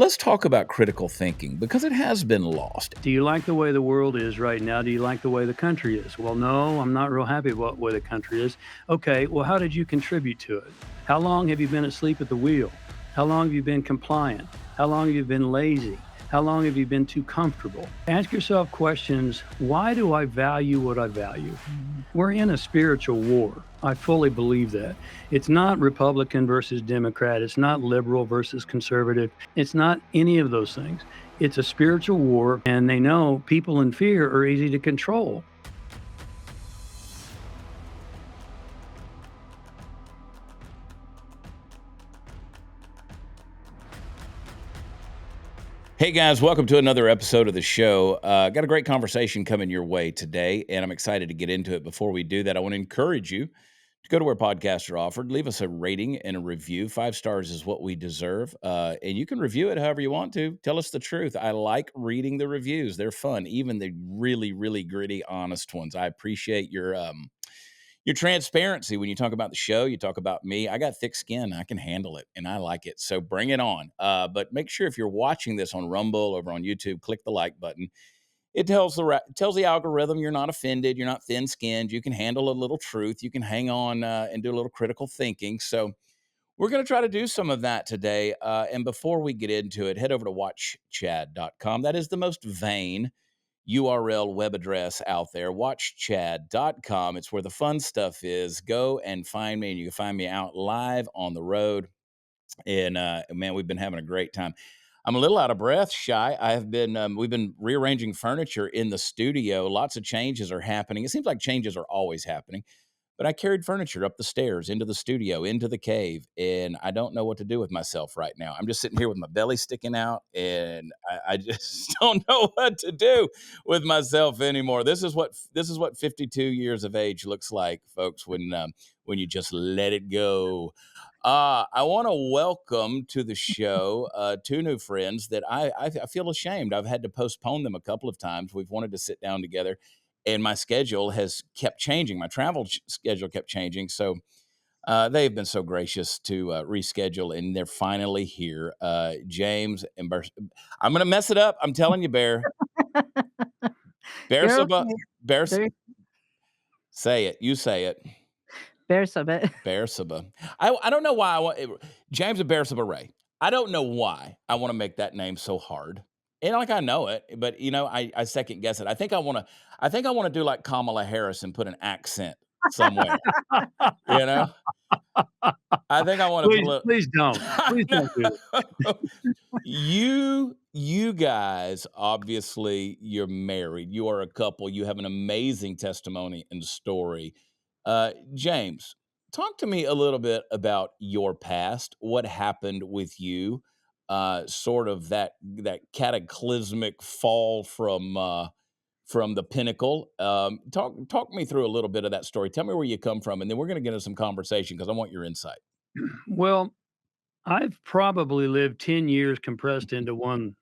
Let's talk about critical thinking because it has been lost. Do you like the way the world is right now? Do you like the way the country is? Well, no, I'm not real happy about the way the country is. Okay, well, how did you contribute to it? How long have you been asleep at the wheel? How long have you been compliant? How long have you been lazy? How long have you been too comfortable? Ask yourself questions. Why do I value what I value? We're in a spiritual war. I fully believe that. It's not Republican versus Democrat. It's not liberal versus conservative. It's not any of those things. It's a spiritual war, and they know people in fear are easy to control. Hey guys, welcome to another episode of the show. Got a great conversation coming your way today, and I'm excited to get into it. Before we do that, I want to encourage you to go to where podcasts are offered. Leave us a rating and a review. 5 stars is what we deserve, and you can review it however you want to. Tell us the truth. I like reading the reviews; they're fun, even the really, really gritty, honest ones. I appreciate your transparency when you talk about the show, you talk about me. I got thick skin. I can handle it, and I like it. So bring it on. But make sure if you're watching this on Rumble, over on YouTube, click the like button. It tells the algorithm you're not offended, you're not thin-skinned, you can handle a little truth, you can hang on and do a little critical thinking. So we're going to try to do some of that today. And before we get into it, head over to watchchad.com. That is the most vain URL web address out there, watchchad.com. It's where the fun stuff is. Go and find me, and you can find me out live on the road. And man, we've been having a great time. I'm a little out of breath, Shy. We've been rearranging furniture in the studio. Lots of changes are happening. It seems like changes are always happening. But I carried furniture up the stairs, into the studio, into the cave, and I don't know what to do with myself right now. I'm just sitting here with my belly sticking out, and I just don't know what to do with myself anymore. This is what 52 years of age looks like, folks, when you just let it go. I want to welcome to the show 2 new friends that I feel ashamed. I've had to postpone them a couple of times. We've wanted to sit down together, and my schedule has kept changing. My travel schedule kept changing. So they've been so gracious to reschedule, and they're finally here. James and I'm going to mess it up. I'm telling you, You're Bersabeh, okay. Bers, There say it. You say it. Bersabeh. Bersabeh. I don't know why I want James and Bersabeh Ray. I don't know why I want to make that name so hard. And like I know it, but I second guess it. I think I want to do like Kamala Harris and put an accent somewhere. You know? I think I want to put a Please, little please don't. I Please don't do that. know. You guys, obviously you're married. You are a couple. You have an amazing testimony and story. James, talk to me a little bit about your past. What happened with you? Sort of that cataclysmic fall from the pinnacle. Talk me through a little bit of that story. Tell me where you come from, and then we're going to get into some conversation because I want your insight. Well, I've probably lived 10 years compressed into one,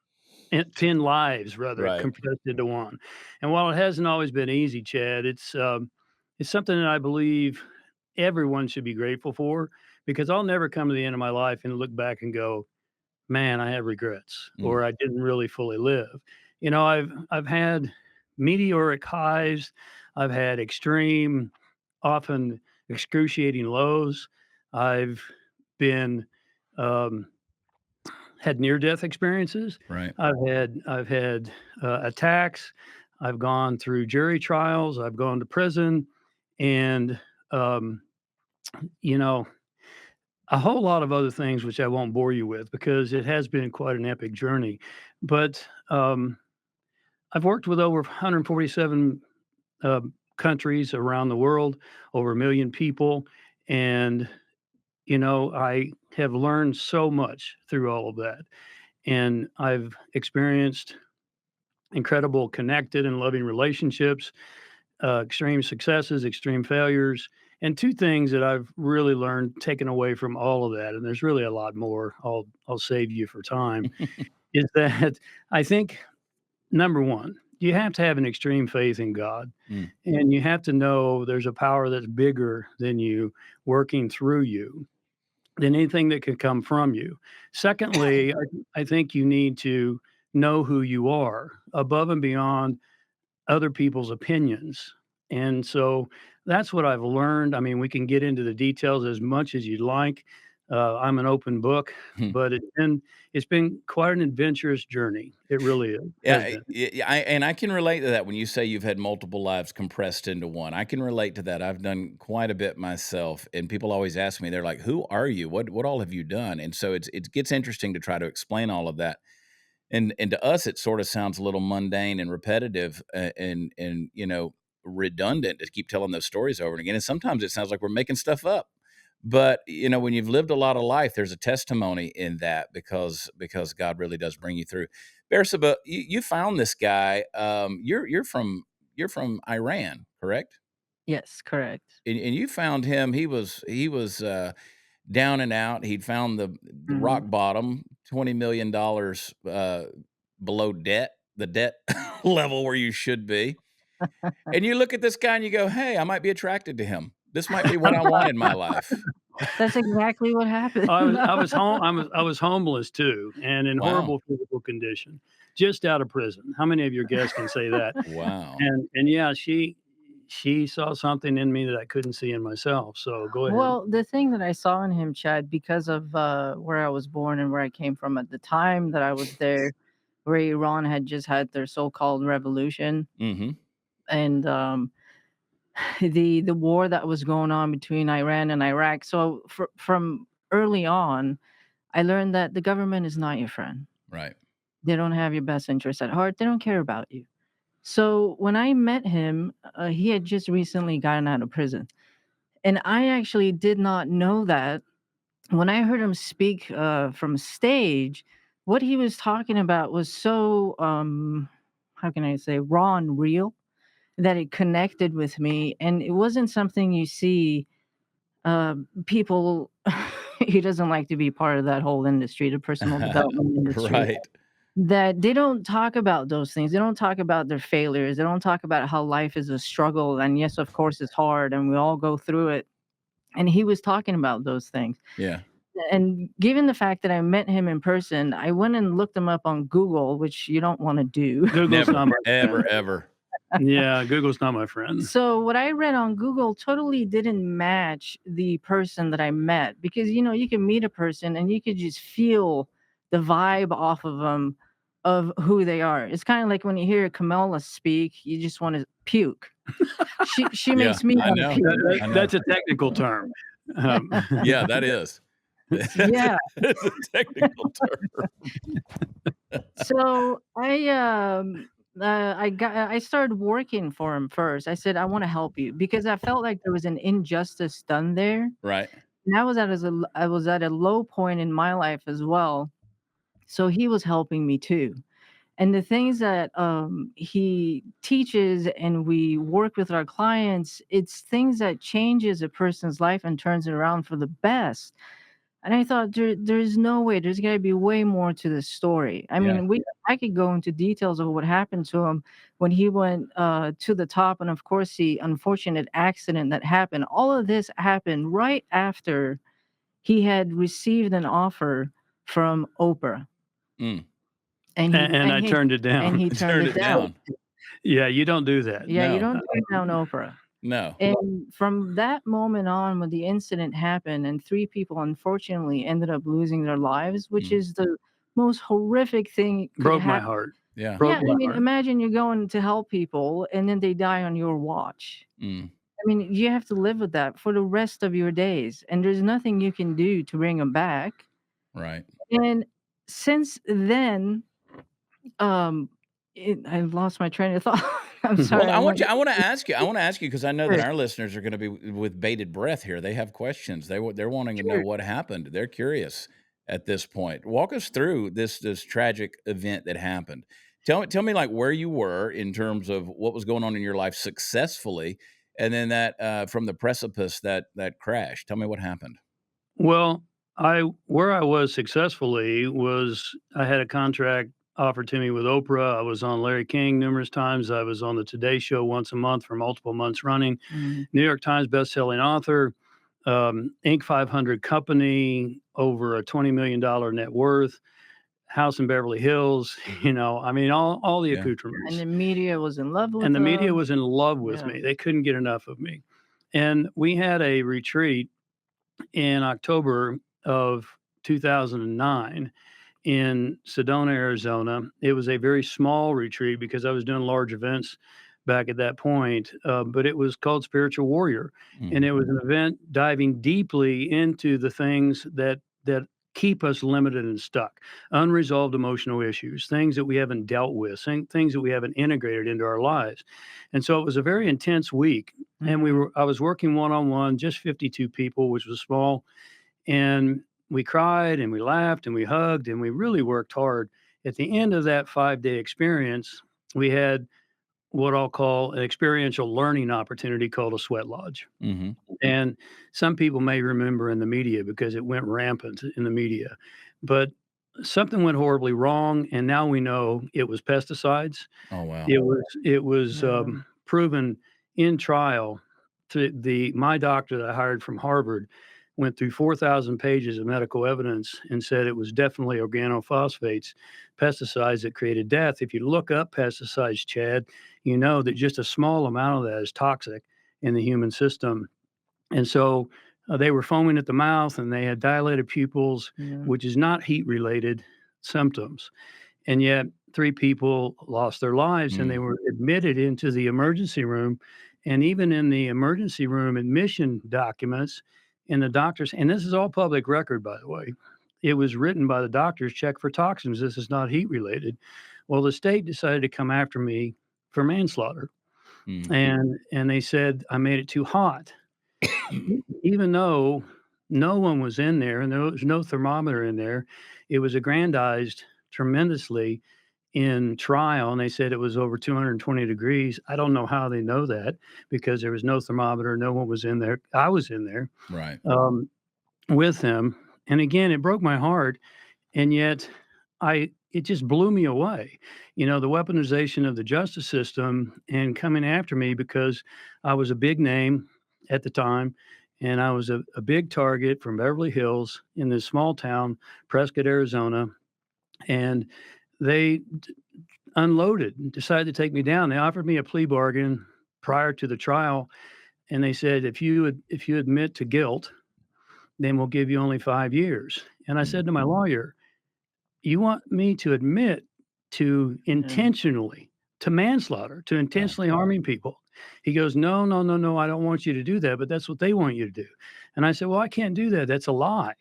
10 lives rather Right. compressed into one. And while it hasn't always been easy, Chad, it's something that I believe everyone should be grateful for, because I'll never come to the end of my life and look back and go, man, I have regrets, Mm. or I didn't really fully live. I've had meteoric highs, I've had extreme, often excruciating lows. I've been um, had near death experiences. Right. I've had attacks. I've gone through jury trials. I've gone to prison, and um, you know a whole lot of other things which I won't bore you with because it has been quite an epic journey. But I've worked with over 147 uh, countries around the world, over 1 million people, and I have learned so much through all of that, and I've experienced incredible connected and loving relationships, extreme successes, extreme failures, and 2 things that I've really learned taken away from all of that, and there's really a lot more. I'll save you for time. Is that I think number 1, you have to have an extreme faith in God, Mm. and you have to know there's a power that's bigger than you working through you. than anything that could come from you. Secondly, I think you need to know who you are above and beyond other people's opinions. And so that's what I've learned. I mean, we can get into the details as much as you'd like. I'm an open book, Hmm. but it's been quite an adventurous journey. It really is, Yeah, has been. and I can relate to that when you say you've had multiple lives compressed into one. I can relate to that. I've done quite a bit myself, and people always ask me, they're like, "Who are you? What all have you done?" And so it gets interesting to try to explain all of that. And to us, it sort of sounds a little mundane and repetitive, and redundant to keep telling those stories over and again. And sometimes it sounds like we're making stuff up. But when you've lived a lot of life, there's a testimony in that because God really does bring you through. Bersabeh, you found this guy. You're from Iran, correct? Yes, correct. And you found him. He was down and out. He'd found the rock Mhm. bottom, $20 million below debt, the debt level where you should be. And you look at this guy and you go, "Hey, I might be attracted to him. This might be what I want in my life." That's exactly what happened. I was homeless too, and in Wow. horrible physical condition, just out of prison. How many of your guests can say that? Wow. And yeah, she saw something in me that I couldn't see in myself. So go ahead. Well, the thing that I saw in him, Chad, because of where I was born and where I came from at the time that I was there, where Iran had just had their so-called revolution, Mhm. and the war that was going on between Iran and Iraq. So from early on, I learned that the government is not your friend. Right. They don't have your best interests at heart. They don't care about you. So when I met him, he had just recently gotten out of prison. And I actually did not know that. When I heard him speak from stage, what he was talking about was so, how can I say, raw and real that it connected with me. And it wasn't something you see people, he doesn't like to be part of that whole industry, the personal development industry. Right. That they don't talk about those things. They don't talk about their failures. They don't talk about how life is a struggle. And yes, of course, it's hard and we all go through it. And he was talking about those things. Yeah. And given the fact that I met him in person, I went and looked him up on Google, which you don't want to do. Google's Never, not my ever, friend. ever. Yeah, Google's not my friend. So what I read on Google totally didn't match the person that I met because you can meet a person and you could just feel the vibe off of them of who they are. It's kind of like when you hear Kamala speak, you just want to puke. She Yeah, makes me I want to know. puke. I know. That's a technical term. Um, Yeah, that is. Yeah. It's a technical term. So I started working for him first. I said I want to help you because I felt like there was an injustice done there. Right. And I was at a low point in my life as well. So he was helping me too. And the things that he teaches and we work with our clients, it's things that changes a person's life and turns it around for the best. And I thought there's no way. There's gotta be way more to this story. I Yeah. mean, I could go into details of what happened to him when he went to the top, and of course the unfortunate accident that happened. All of this happened right after he had received an offer from Oprah, Mm. and he and I turned it and down. he turned Turn it it down. down. Yeah, you don't do that. Yeah, you No. don't turn down Oprah. No. And from that moment on, when the incident happened, and 3 people unfortunately ended up losing their lives, which Mm. is the most horrific thing could Broke my happen. heart. Yeah. Broke Yeah, I my mean, heart. imagine you're going to help people and then they die on your watch. Mm. I mean, you have to live with that for the rest of your days, and there's nothing you can do to bring them back. Right. And since then, um, I lost my train of thought. I'm Well, sorry, I I want went you I wanna ask you because I know that Sure, our listeners are gonna be with bated breath here. They have questions. They're wanting to know sure. what happened. They're curious at this point. Walk us through this tragic event that happened. Tell me, like, where you were in terms of what was going on in your life successfully, and then that, from the precipice that crash. Tell me what happened. Well, where I was successfully was I had a contract offered to me with Oprah. I was on Larry King numerous times. I was on the Today Show once a month for multiple months running. Mhm. New York Times bestselling author. Inc. 500 company, over a $20 million net worth, house in Beverly Hills, I mean, all the Yeah. And accoutrements. the media was in love with And the media them. was in love with Yeah. me. They couldn't get enough of me. And we had a retreat in October of 2009 in Sedona, Arizona. It was a very small retreat because I was doing large events back at that point, but it was called Spiritual Warrior, and Mm. it was an event diving deeply into the things that keep us limited and stuck, unresolved emotional issues, things that we haven't dealt with, things that we haven't integrated into our lives. And so it was a very intense week, and Mhm. I was working one on one, just 52 people, which was small, and we cried and we laughed and we hugged and we really worked hard. At the end of that 5-day experience, we had what I'll call an experiential learning opportunity called a sweat lodge. Mhm. And some people may remember in the media because it went rampant in the media. But something went horribly wrong, and now we know it was pesticides. Oh, wow. It was Yeah. proven in trial. To my doctor that I hired from Harvard went through 4,000 pages of medical evidence and said it was definitely organophosphates, pesticides that created death. If you look up pesticides, Chad, you know that just a small amount of that is toxic in the human system. And so they were foaming at the mouth and they had dilated pupils, Yeah. which is not heat related symptoms. And yet, three people lost their lives and they Mm. were admitted into the emergency room. And even in the emergency room admission documents, in the doctors, and this is all public record, by the way, it was written by the doctors, check for toxins. This is not heat related. Well, the state decided to come after me for manslaughter. Mm. And they said I made it too hot, even though no one was in there and there was no thermometer in there. It was aggrandized tremendously in trial, and they said it was over 220 degrees. I don't know how they know that because there was no thermometer, no one was in there. I was in there Right. um, with them, and again, it broke my heart, and yet it just blew me away. The weaponization of the justice system and coming after me because I was a big name at the time, and I was a big target from Beverly Hills in this small town, Prescott, Arizona, and they unloaded and decided to take me down. They offered me a plea bargain prior to the trial, and they said, if you admit to guilt, then we'll give you only 5 years. And I Mm. said to my lawyer, you want me to admit to Yeah. intentionally, to manslaughter, to Wow. intentionally harming people? He goes, no, no, no, no, I don't want you to do that, but that's what they want you to do. And I said, well, I can't do that. That's a lie.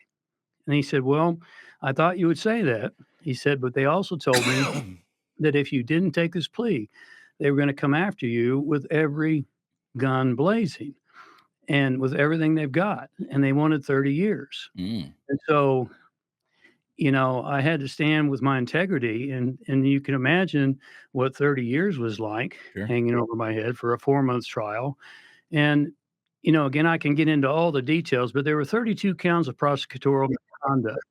And he said, well, I thought you would say that. He said, but they also told me that if you didn't take this plea, they were going to come after you with every gun blazing and with everything they've got. And they wanted 30 years. Mm. And so, I had to stand with my integrity. And you can imagine what 30 years was like Sure. hanging over my head for a 4 month trial. And, again, I can get into all the details, but there were 32 counts of prosecutorial misconduct.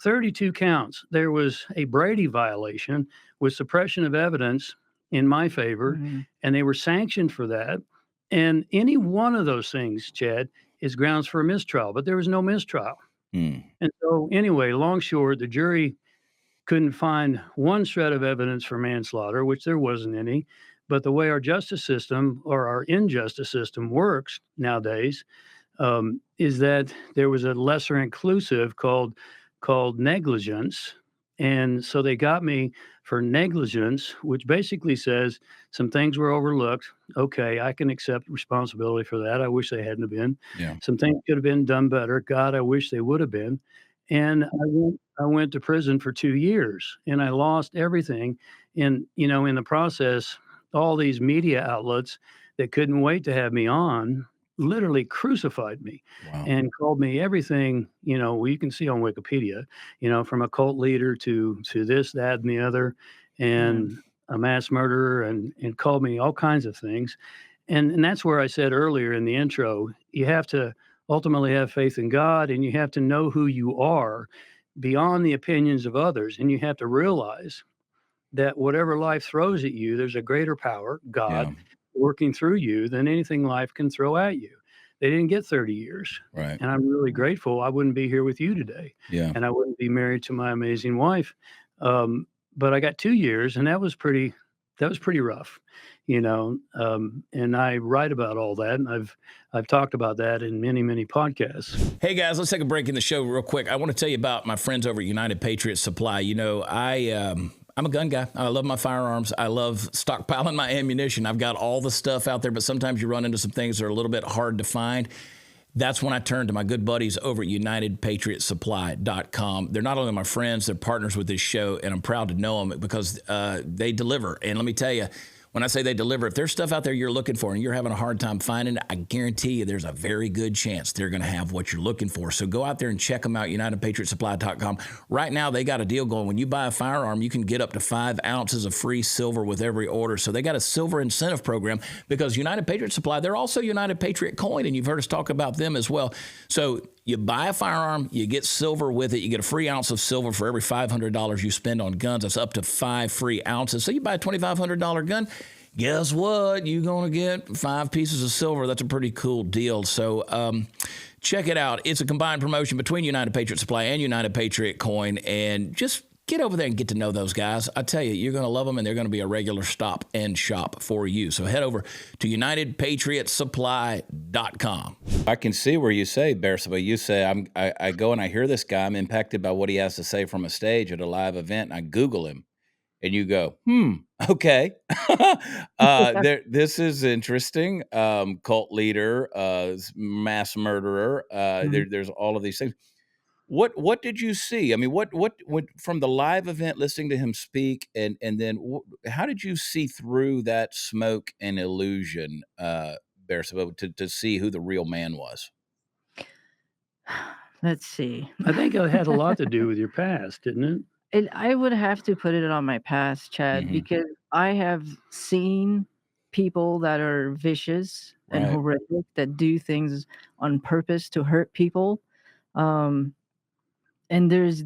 32 counts. There was a Brady violation with suppression of evidence in my favor, Mhm. and they were sanctioned for that. And any one of those things, Chad, is grounds for a mistrial, but there was no mistrial. Mm. And so, anyway, long short, the jury couldn't find one shred of evidence for manslaughter, which there wasn't any. But the way our justice system or our injustice system works nowadays, is that there was a lesser inclusive called negligence, and so they got me for negligence, which basically says some things were overlooked. Okay, I can accept responsibility for that. I wish they hadn't have been. Yeah. Some things could have been done better. God, I wish they would have been. And I went to prison for 2 years, and I lost everything. And in the process, all these media outlets that couldn't wait to have me on literally crucified me Wow. and called me everything, well, you can see on Wikipedia, from a cult leader to this, that, and the other, Yeah. and a mass murderer, and called me all kinds of things. And that's where I said earlier in the intro, you have to ultimately have faith in God, and you have to know who you are beyond the opinions of others. And you have to realize that whatever life throws at you, there's a greater power, Yeah. God, working through you than anything life can throw at you. they didn't get 30 years. Right. And I'm really grateful. I wouldn't be here with you today, Yeah. and I wouldn't be married to my amazing wife. But I got 2 years, and that was pretty rough, and I write about all that, and I've talked about that in many, many podcasts. Hey guys, let's take a break in the show real quick. I want to tell you about my friends over at United Patriot Supply. I'm a gun guy. I love my firearms. I love stockpiling my ammunition. I've got all the stuff out there, but sometimes you run into some things that are a little bit hard to find. That's when I turn to my good buddies over at UnitedPatriotSupply.com. They're not only my friends, they're partners with this show, and I'm proud to know them because they deliver. And let me tell you, when I say they deliver, if there's stuff out there you're looking for and you're having a hard time finding it, I guarantee you there's a very good chance they're going to have what you're looking for. So go out there and check them out, UnitedPatriotSupply.com. Right now, they got a deal going. When you buy a firearm, you can get up to 5 ounces of free silver with every order. So they got a silver incentive program because United Patriot Supply, they're also United Patriot Coin, and you've heard us talk about them as well. So you buy a firearm, you get silver with it. You get a free ounce of silver for every $500 you spend on guns. That's up to 5 free ounces. So you buy a $2,500 gun, guess what? You're going to get 5 pieces of silver. That's a pretty cool deal. So check it out. It's a combined promotion between United Patriot Supply and United Patriot Coin. And just get over there and get to know those guys. I tell you, you're going to love them, and they're going to be a regular stop and shop for you. So head over to UnitedPatriotSupply.com. I can see where you say, Bersabeh, you say, I go and I hear this guy. I'm impacted by what he has to say from a stage at a live event, and I Google him. And you go, okay. This is interesting. Cult leader, mass murderer. There's all of these things. What did you see? I mean, what from the live event, listening to him speak, and then how did you see through that smoke and illusion, Bersabeh, to see who the real man was? Let's see. I think it had a lot to do with your past, didn't it? I would have to put it on my past, Chad, Mhm. because I have seen people that are vicious and Right. horrific, that do things on purpose to hurt people. Um, and there's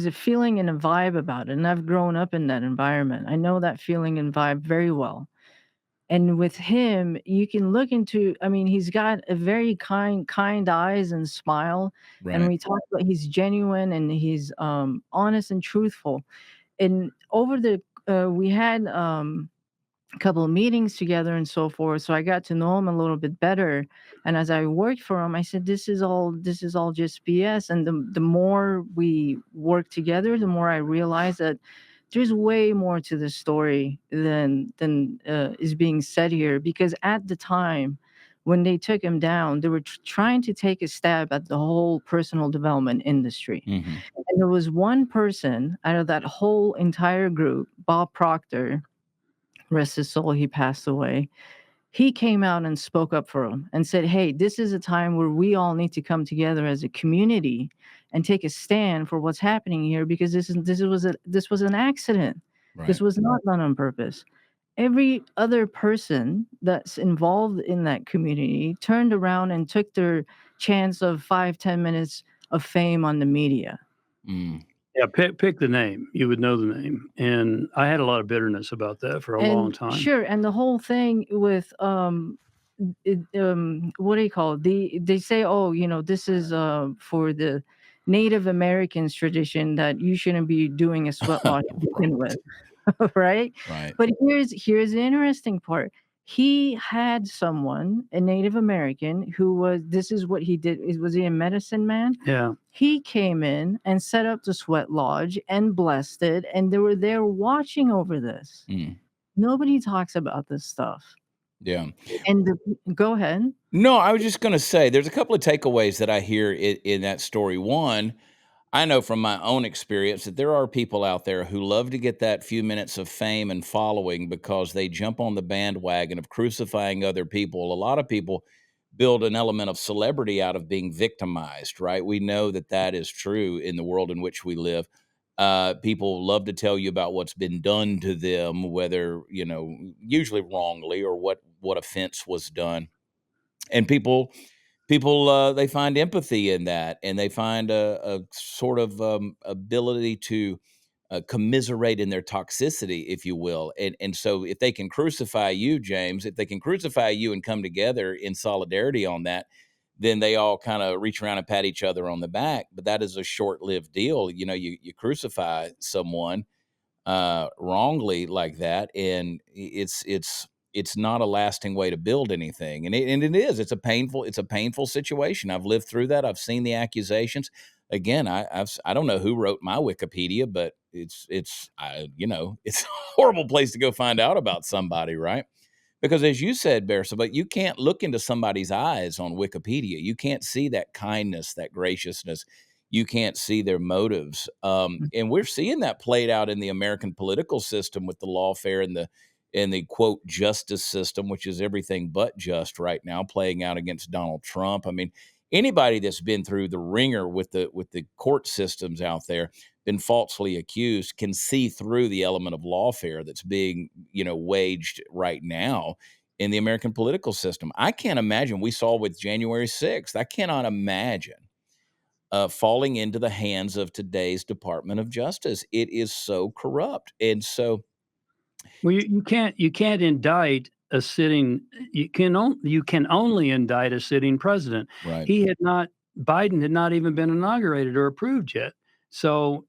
a feeling and a vibe about it, and I've grown up in that environment. I know that feeling and vibe very well. And with him, you can look into, I mean, he's got a very kind eyes and smile. And Right. we talk about, he's genuine, and he's honest and truthful. And over the we had a couple of meetings together and so forth, so I got to know him a little bit better. And as I worked for him, I said, this is all just BS. And the more we work together, the more I realized that there's way more to the story than is being said here. Because at the time when they took him down, they were trying to take a stab at the whole personal development industry. Mm-hmm. And there was one person out of that whole entire group, Bob Proctor, rest his soul, he passed away. He came out and spoke up for him and said, hey, this is a time where we all need to come together as a community and take a stand for what's happening here, because this was an accident. Right. This was not done on purpose. Every other person that's involved in that community turned around and took their chance of 5-10 minutes of fame on the media. Mm. Yeah, pick the name. You would know the name. And I had a lot of bitterness about that for a long time. Sure, and the whole thing with what do you call it? They say, oh, this is for the Native Americans tradition, that you shouldn't be doing a sweat lodge to begin with. Right? Right. But here's the interesting part. He had someone, a Native American, this is what he did. Was he a medicine man? Yeah. He came in and set up the sweat lodge and blessed it, and they were there watching over this. Mm. Nobody talks about this stuff. Yeah. And go ahead. No, I was just going to say there's a couple of takeaways that I hear in that story. One, I know from my own experience that there are people out there who love to get that few minutes of fame and following because they jump on the bandwagon of crucifying other people. A lot of people build an element of celebrity out of being victimized, right? We know that that is true in the world in which we live. People love to tell you about what's been done to them, whether, usually wrongly, or what offense was done. And people they find empathy in that, and they find a sort of ability to commiserate in their toxicity, if you will. And so if they can crucify you, James, if they can crucify you and come together in solidarity on that, then they all kind of reach around and pat each other on the back. But that is a short-lived deal. You know, you crucify someone wrongly like that, and it's not a lasting way to build anything. And it is. It's a painful situation. I've lived through that. I've seen the accusations. Again, I don't know who wrote my Wikipedia, but it's a horrible place to go find out about somebody, right? Because as you said, Bersabeh, but you can't look into somebody's eyes on Wikipedia. You can't see that kindness, that graciousness. You can't see their motives. And we're seeing that played out in the American political system with the lawfare and the quote justice system, which is everything but just right now, playing out against Donald Trump. I mean, anybody that's been through the ringer with the court systems out there, been falsely accused, can see through the element of lawfare that's being, waged right now in the American political system. I can't imagine. We saw with January 6th. I cannot imagine falling into the hands of today's Department of Justice. It is so corrupt, and so Well, you can't indict a sitting. You can only indict a sitting president. right. He had not. Biden had not even been inaugurated or approved yet. So,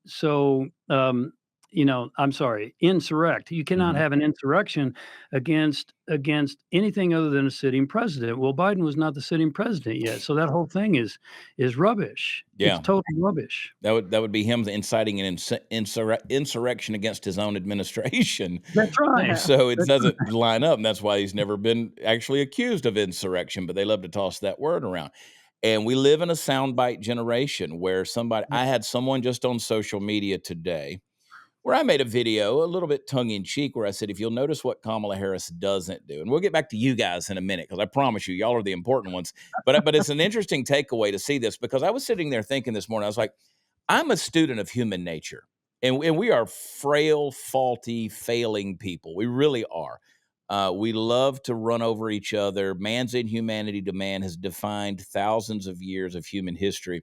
I'm sorry, insurrect. You cannot Mhm. have an insurrection against anything other than a sitting president. Well, Biden was not the sitting president yet, so that whole thing is rubbish. It's Yeah, total rubbish. that would be him inciting an insurrection against his own administration. That's right. Yeah. So it That's doesn't line up, and that's why he's never been actually accused of insurrection, but they love to toss that word around. And we live in a soundbite generation where I had someone just on social media today where I made a video a little bit tongue in cheek where I said, if you'll notice what Kamala Harris doesn't do, and we'll get back to you guys in a minute because I promise you, y'all are the important ones. But it's an interesting takeaway to see this because I was sitting there thinking this morning, I was like, I'm a student of human nature, and we are frail, faulty, failing people. We really are. We love to run over each other. Man's inhumanity to man has defined thousands of years of human history.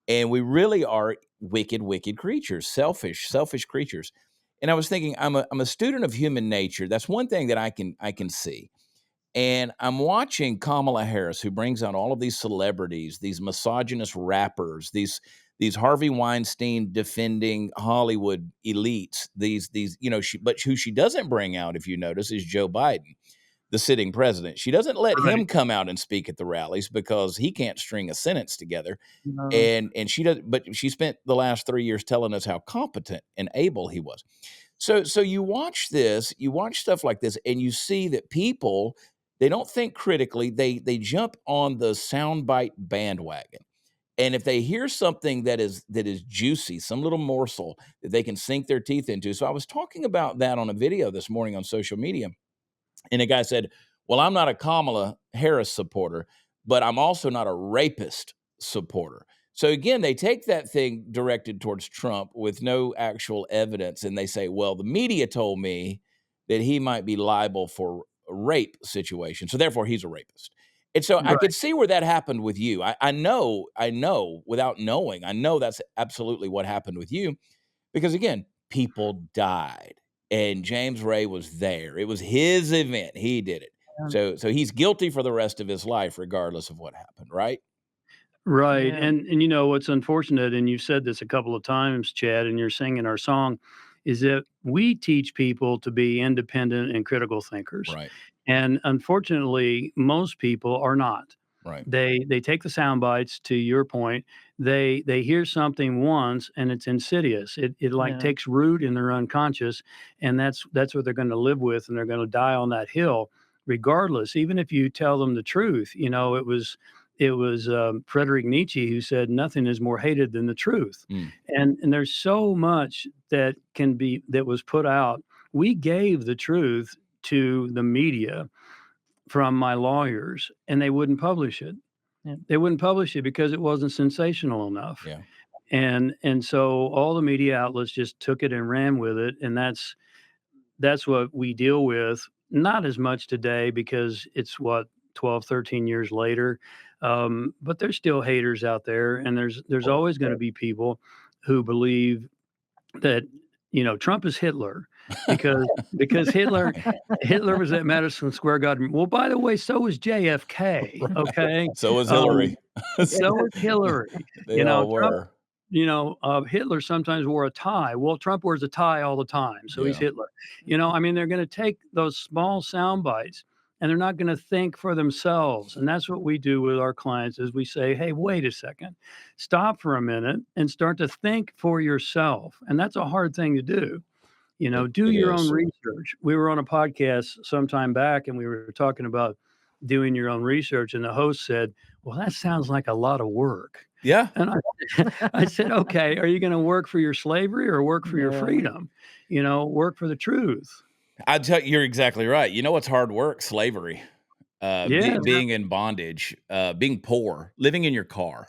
And we really are wicked, wicked creatures, selfish creatures. And I was thinking, I'm a student of human nature. That's one thing that I can see. And I'm watching Kamala Harris, who brings out all of these celebrities, these misogynist rappers, these Harvey Weinstein defending Hollywood elites. But who she doesn't bring out, if you notice, is Joe Biden, the sitting president. She doesn't let right. him come out and speak at the rallies because he can't string a sentence together. No. And she does, but she spent the last 3 years telling us how competent and able he was. So you watch this, you watch stuff like this, and you see that people, they don't think critically. They jump on the soundbite bandwagon. And if they hear something that is juicy, some little morsel that they can sink their teeth into. So I was talking about that on a video this morning on social media. And a guy said, well, I'm not a Kamala Harris supporter, but I'm also not a rapist supporter. So again, they take that thing directed towards Trump with no actual evidence. And they say, well, the media told me that he might be liable for a rape situation. So therefore, he's a rapist. And so I Right. could see where that happened with you. I know without knowing, I know that's absolutely what happened with you because again, people died and James Ray was there. It was his event. He did it. So he's guilty for the rest of his life, regardless of what happened, right? Right, Yeah. and what's unfortunate, and you've said this a couple of times, Chad, and you're singing our song, is that we teach people to be independent and critical thinkers, Right. and unfortunately, most people are not. Right. They take the sound bites, to your point, they hear something once, and it's insidious. It, like, Yeah. takes root in their unconscious, and that's what they're gonna live with, and they're gonna die on that hill regardless, even if you tell them the truth. It was Friedrich Nietzsche who said, "Nothing is more hated than the truth." Mm. And there's so much that was put out. We gave the truth to the media from my lawyers, and they wouldn't publish it. Yeah. They wouldn't publish it because it wasn't sensational enough. Yeah. And so all the media outlets just took it and ran with it, and that's what we deal with. Not as much today because it's what 12, 13 years later. But there's still haters out there, and there's Or always going to be people who believe that Trump is Hitler because Hitler was at Madison Square Garden. Well, by the way, so was JFK. Right. Okay, So was Hillary. so was Hillary. They all Trump. were. Hitler sometimes wore a tie. Well, Trump wears a tie all the time, so he's Yeah. Hitler. They're going to take those small sound bites and they're not going to think for themselves. And that's what we do with our clients is we say, hey, wait a second, stop for a minute and start to think for yourself. And that's a hard thing to do. Do It your own is. research. We were on a podcast sometime back and we were talking about doing your own research. And the host said, well, that sounds like a lot of work. Yeah. And I said, okay, are you going to work for your slavery or work for your freedom? Work for the truth. I'd tell you, you're exactly right. You know what's hard work? Slavery. Yeah. Being in bondage, being poor, living in your car,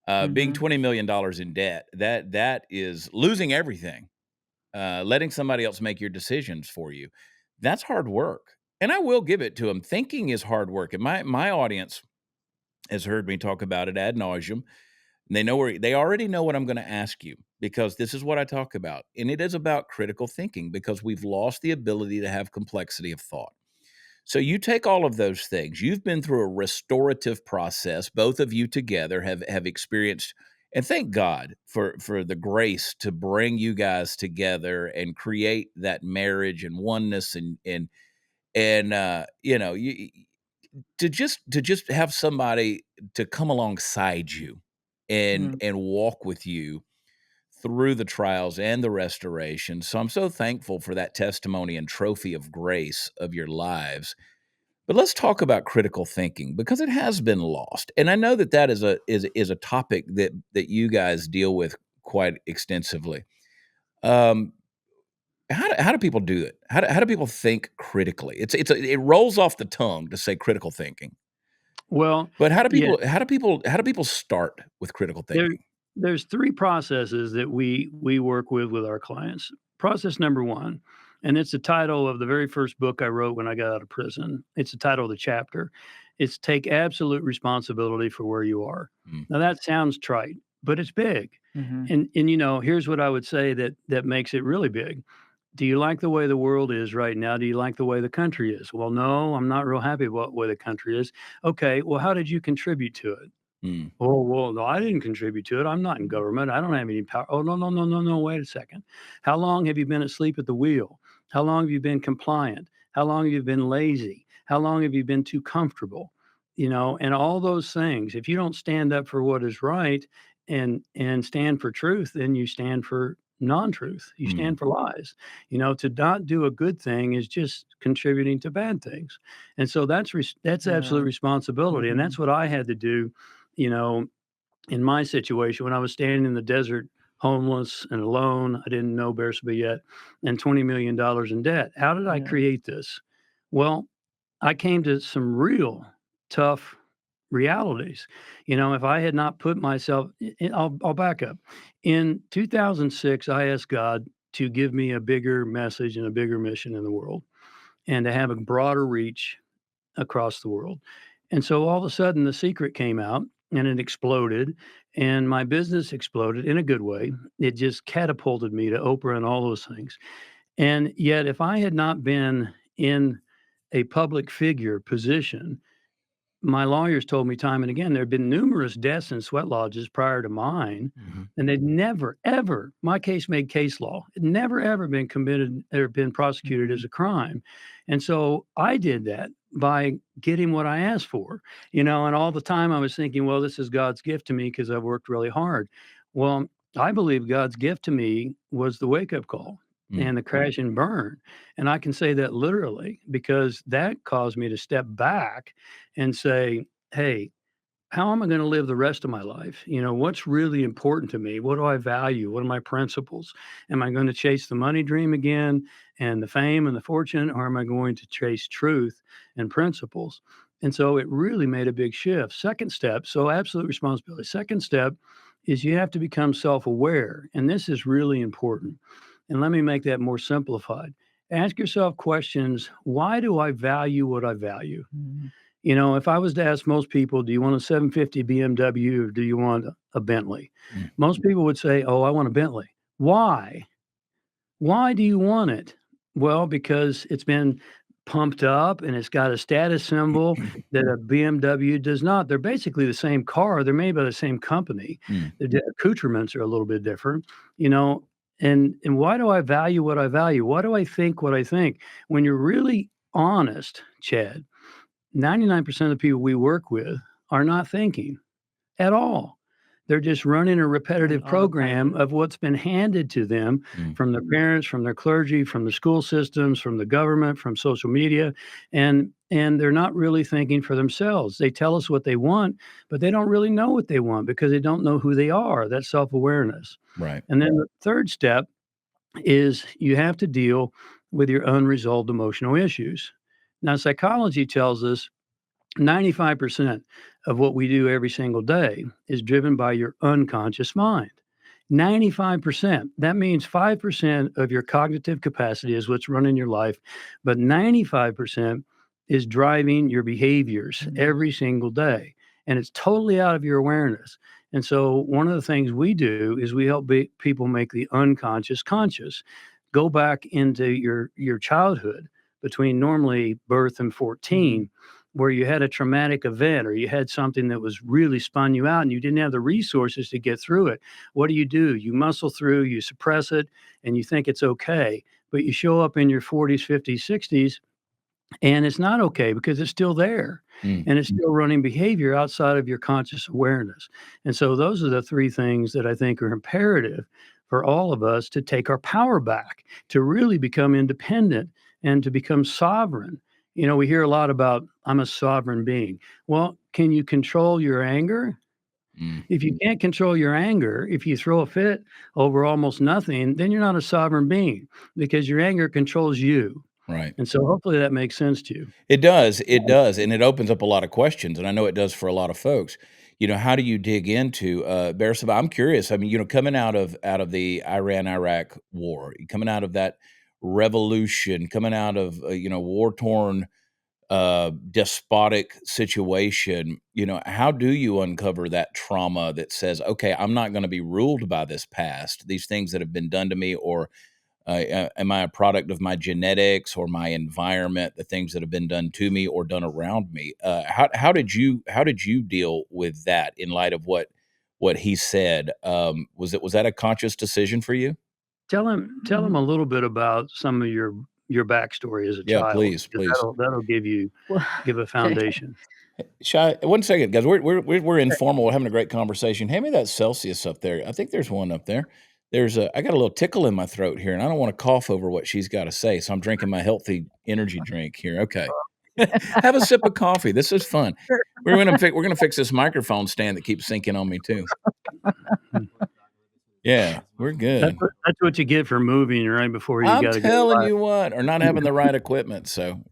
being $20 million in debt. That is losing everything. Letting somebody else make your decisions for you. That's hard work. And I will give it to them. Thinking is hard work. And my audience has heard me talk about it ad nauseum. And they already know what I'm going to ask you because this is what I talk about. And it is about critical thinking because we've lost the ability to have complexity of thought. So you take all of those things. You've been through a restorative process. Both of you together have experienced, and thank God for the grace to bring you guys together and create that marriage and oneness and to just have somebody to come alongside you and walk with you through the trials and the restoration. So I'm so thankful for that testimony and trophy of grace of your lives. But let's talk about critical thinking because it has been lost. And I know that is a topic that you guys deal with quite extensively. How do people do it? How do people think critically? It rolls off the tongue to say critical thinking. Well, But how do yeah, people start with critical thinking? there's three processes that we work with our clients. Process number one, and it's the title of the very first book I wrote when I got out of prison. It's the title of the chapter. It's take absolute responsibility for where you are. Mm. Now that sounds trite, but it's big. And here's what I would say that makes it really big. Do you like the way the world is right now? Do you like the way the country is? Well, no, I'm not real happy about the way the country is. Okay, well, how did you contribute to it? Mm. Oh, well, no, I didn't contribute to it. I'm not in government. I don't have any power. Oh, no, no, no, no, no. Wait a second. How long have you been asleep at the wheel? How long have you been compliant? How long have you been lazy? How long have you been too comfortable? And all those things. If you don't stand up for what is right and stand for truth, then you stand for non-truth. You stand for lies. To not do a good thing is just contributing to bad things. And so that's absolute responsibility. And that's what I had to do in my situation when I was standing in the desert, homeless and alone. I didn't know Bersabeh yet, and $20 million in debt. How did I create this? Well, I came to some real tough realities. If I had not put myself, I'll back up. In 2006, I asked God to give me a bigger message and a bigger mission in the world and to have a broader reach across the world. And so all of a sudden, The Secret came out and it exploded, and my business exploded in a good way. It just catapulted me to Oprah and all those things. And yet, if I had not been in a public figure position, my lawyers told me time and again there had been numerous deaths in sweat lodges prior to mine, and they'd never, ever, my case made case law. It never, ever been committed or been prosecuted as a crime. And so I did that by getting what I asked for, and all the time I was thinking, well, this is God's gift to me because I've worked really hard. Well, I believe God's gift to me was the wake up call and the crash and burn. And I can say that literally because that caused me to step back and say, hey, how am I going to live the rest of my life? What's really important to me? What do I value? What are my principles? Am I going to chase the money dream again and the fame and the fortune, or am I going to chase truth and principles? And so it really made a big shift. Second step, so absolute responsibility. Second step is you have to become self-aware. And this is really important. And let me make that more simplified. Ask yourself questions. Why do I value what I value? If I was to ask most people, do you want a 750 BMW or do you want a Bentley? Most people would say, oh, I want a Bentley. Why? Why do you want it? Well, because it's been pumped up and it's got a status symbol that a BMW does not. They're basically the same car. They're made by the same company. Mm, The accoutrements are a little bit different, you know. And why do I value what I value? Why do I think what I think? When you're really honest, Chad, 99% of the people we work with are not thinking at all. They're just running a On repetitive program autopilot. of what's been handed to them mm, from their parents, from their clergy, from the school systems, from the government, from social media, and they're not really thinking for themselves. They tell us what they want, but they don't really know what they want because they don't know who they are. That's self-awareness. right. And then the third step is you have to deal with your unresolved emotional issues. Now, psychology tells us 95% of what we do every single day is driven by your unconscious mind. 95%. That means 5% of your cognitive capacity is what's running your life, but 95% is driving your behaviors every single day. And it's totally out of your awareness. And so, one of the things we do is we help people make the unconscious conscious. Go back into your childhood between normally birth and 14 where you had a traumatic event or you had something that was really spun you out and you didn't have the resources to get through it. What do? You muscle through, you suppress it, and you think it's okay. But you show up in your 40s, 50s, 60s, and it's not okay because it's still there Mm, and it's still running behavior outside of your conscious awareness. And so those are the three things that I think are imperative for all of us to take our power back, to really become independent and to become sovereign. You know, we hear a lot about I'm a sovereign being. Well, can you control your anger? mm, If you can't control your anger, if you throw a fit over almost nothing, then you're not a sovereign being because your anger controls you. right. And so hopefully that makes sense to you. It does, and it opens up a lot of questions, and I know it does for a lot of folks. How do you dig into, Bersabeh, I'm curious, I mean, coming out of the Iran-Iraq war, coming out of that revolution, coming out of, war-torn, despotic situation, how do you uncover that trauma that says, "Okay, I'm not gonna be ruled by this past, these things that have been done to me," or am I a product of my genetics or my environment, the things that have been done to me or done around me? How did you deal with that in light of what he said? Was that a conscious decision for you? Tell him a little bit about some of your backstory as a Yeah, child, please, because please. that'll Well, give a okay. foundation. Shy, one second, guys. We're informal. We're having a great conversation. Hand me that Celsius up there. I think there's one up there. I got a little tickle in my throat here, and I don't want to cough over what she's got to say. So I'm drinking my healthy energy drink here. Okay. Have a sip of coffee. This is fun. We're gonna fix this microphone stand that keeps sinking on me too. Mm. Yeah, we're good. That's what you get for moving right before you I'm gotta go telling live. you what, or not having the right equipment. So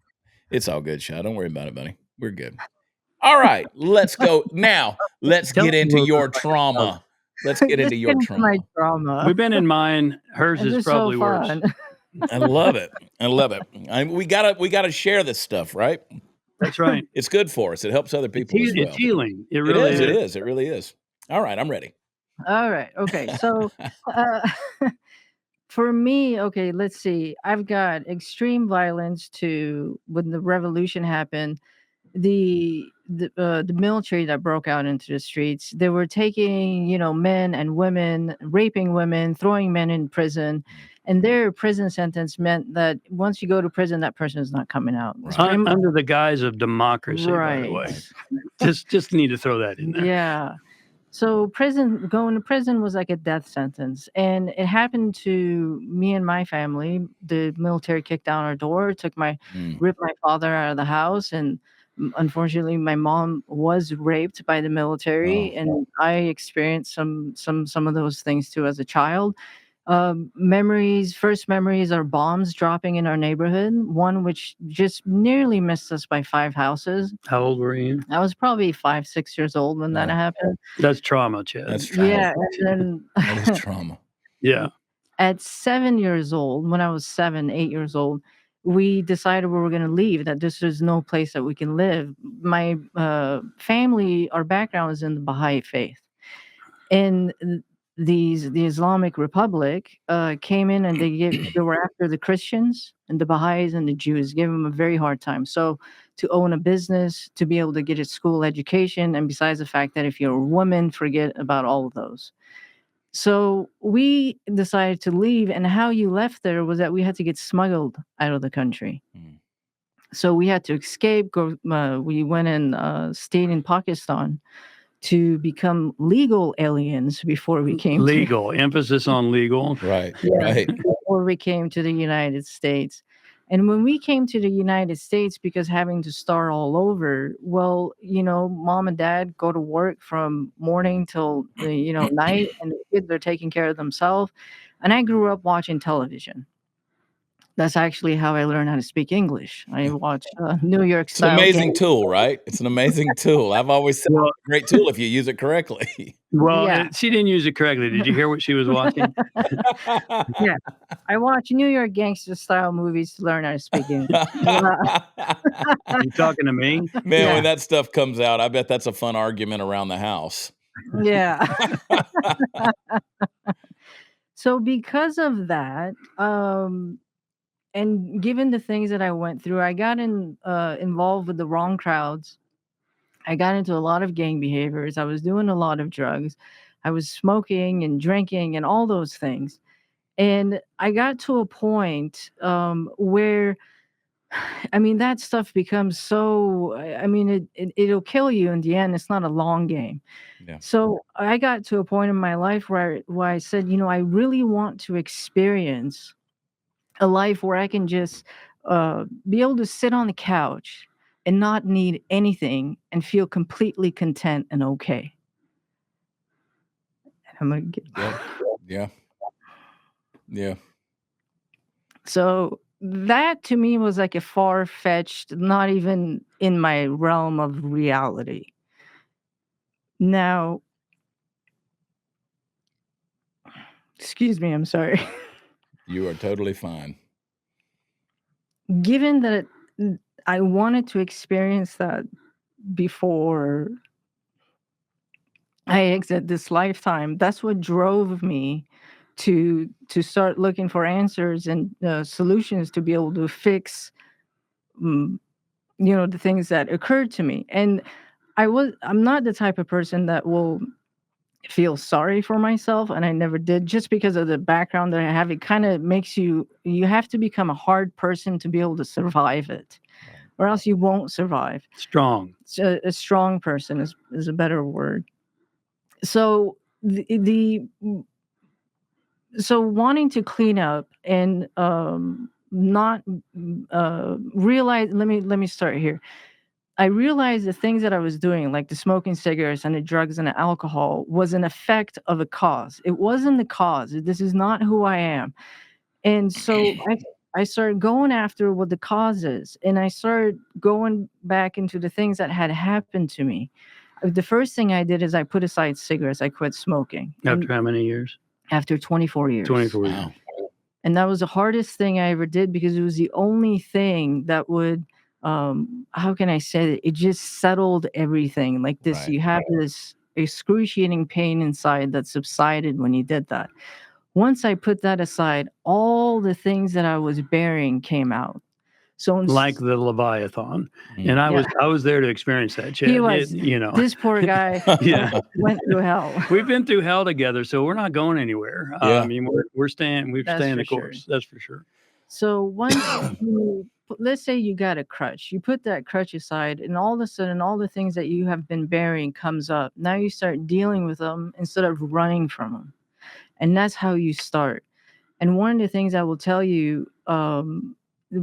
it's all good, Shy. Don't worry about it, buddy. We're good. All right, let's go now. Let's Tell get him a into little bit your about yourself. trauma. Let's get Let's into get your into my trauma. drama. We've been in mine. Hers This is is so probably worse. fun. I love it. I love it. We gotta share this stuff, right? That's right. It's good for us. It helps other people as It's well. healing. It It really is. It is. is. It really is. All right, I'm ready. All right. Okay. So, uh, for me, okay, let's see. I've got extreme violence to when the revolution happened. The military that broke out into the streets, they were taking, men and women, raping women, throwing men in prison, and their prison sentence meant that once you go to prison, that person is not coming out. It's Right. pretty much Under the guise of democracy, by the way. right. Right. Just need to throw that in there. Yeah. So going to prison was like a death sentence, and it happened to me and my family. The military kicked down our door, Mm. ripped my father out of the house, and unfortunately, my mom was raped by the Oh, military, and I experienced some of those things too as a child. First memories are bombs dropping in our neighborhood. One which just nearly missed us by 5 houses. How old were you? I was probably 5, 6 years old when that wow. happened. That's trauma, Chad. That's trauma. Yeah, and That is then trauma. Yeah. at 7 years old, when I was 7, 8 years old, we decided we were gonna leave, that this is no place that we can live. My, family, our background is in the Baha'i faith, and the Islamic Republic came in and they were after the Christians and the Baha'is and the Jews, gave them a very hard time. So to own a business, to be able to get a school education, and besides the fact that if you're a woman, forget about all of those. So we decided to leave, and how you left there was that we had to get smuggled out of the country. Mm. So we had to escape. We went and stayed in Pakistan to become legal aliens before we came Legal, emphasis on legal. Right, Yeah, right. before we came to the United States. And when we came to the United States, because having to start all over, well, mom and dad go to work from morning till night, and the kids are taking care of themselves. And I grew up watching television. That's actually how I learned how to speak English. I watched New York It's an style amazing games. tool, right? It's an amazing tool. I've always said Well, it's a great tool if you use it correctly. well, Yeah. she didn't use it correctly. Did you hear what she was watching? Yeah. I watch New York gangster style movies to learn how to speak English. You talking to me? Man, Yeah. when that stuff comes out, I bet that's a fun argument around the house. Yeah. So because of that, and given the things that I went through, I got involved with the wrong crowds. I got into a lot of gang behaviors. I was doing a lot of drugs. I was smoking and drinking and all those things. And I got to a point where, I mean, that stuff becomes so, I mean, it'll kill you in the end. It's not a long game. Yeah. So I got to a point in my life where I said, I really want to experience a life where I can just be able to sit on the couch and not need anything and feel completely content and okay. And I'm gonna get Yeah. Yeah. So that to me was like a far-fetched, not even in my realm of reality. Now, excuse me, I'm sorry. You are totally fine. Given that I wanted to experience that before I exit this lifetime, that's what drove me to start looking for answers and solutions to be able to fix the things that occurred to me. And I'm not the type of person that will feel sorry for myself, and I never did, just because of the background that I have. It kind of makes you have to become a hard person to be able to survive it, Right. or else you won't survive. Strong. A strong person is a better word. So so wanting to clean up and not realize. Let me start here. I realized the things that I was doing, like the smoking cigarettes and the drugs and the alcohol, was an effect of a cause. It wasn't the cause. This is not who I am. And so I started going after what the cause is. And I started going back into the things that had happened to me. The first thing I did is I put aside cigarettes. I quit smoking. After how many years? After 24 years. 24 years. Wow. And that was the hardest thing I ever did, because it was the only thing that would, how can I say it? It just settled everything. Like this, Right. you have this excruciating pain inside that subsided when you did that. Once I put that aside, all the things that I was bearing came out. So Like the Leviathan. Mm. And I Yeah. was there to experience that, Chad. He was. This poor guy Yeah. went through hell. We've been through hell together, so we're not going anywhere. Yeah. I mean, we're staying That's the for sure. course. That's for sure. So once let's say you got a crutch, you put that crutch aside, and all of a sudden, all the things that you have been bearing comes up. Now you start dealing with them instead of running from them, and that's how you start. And one of the things I will tell you,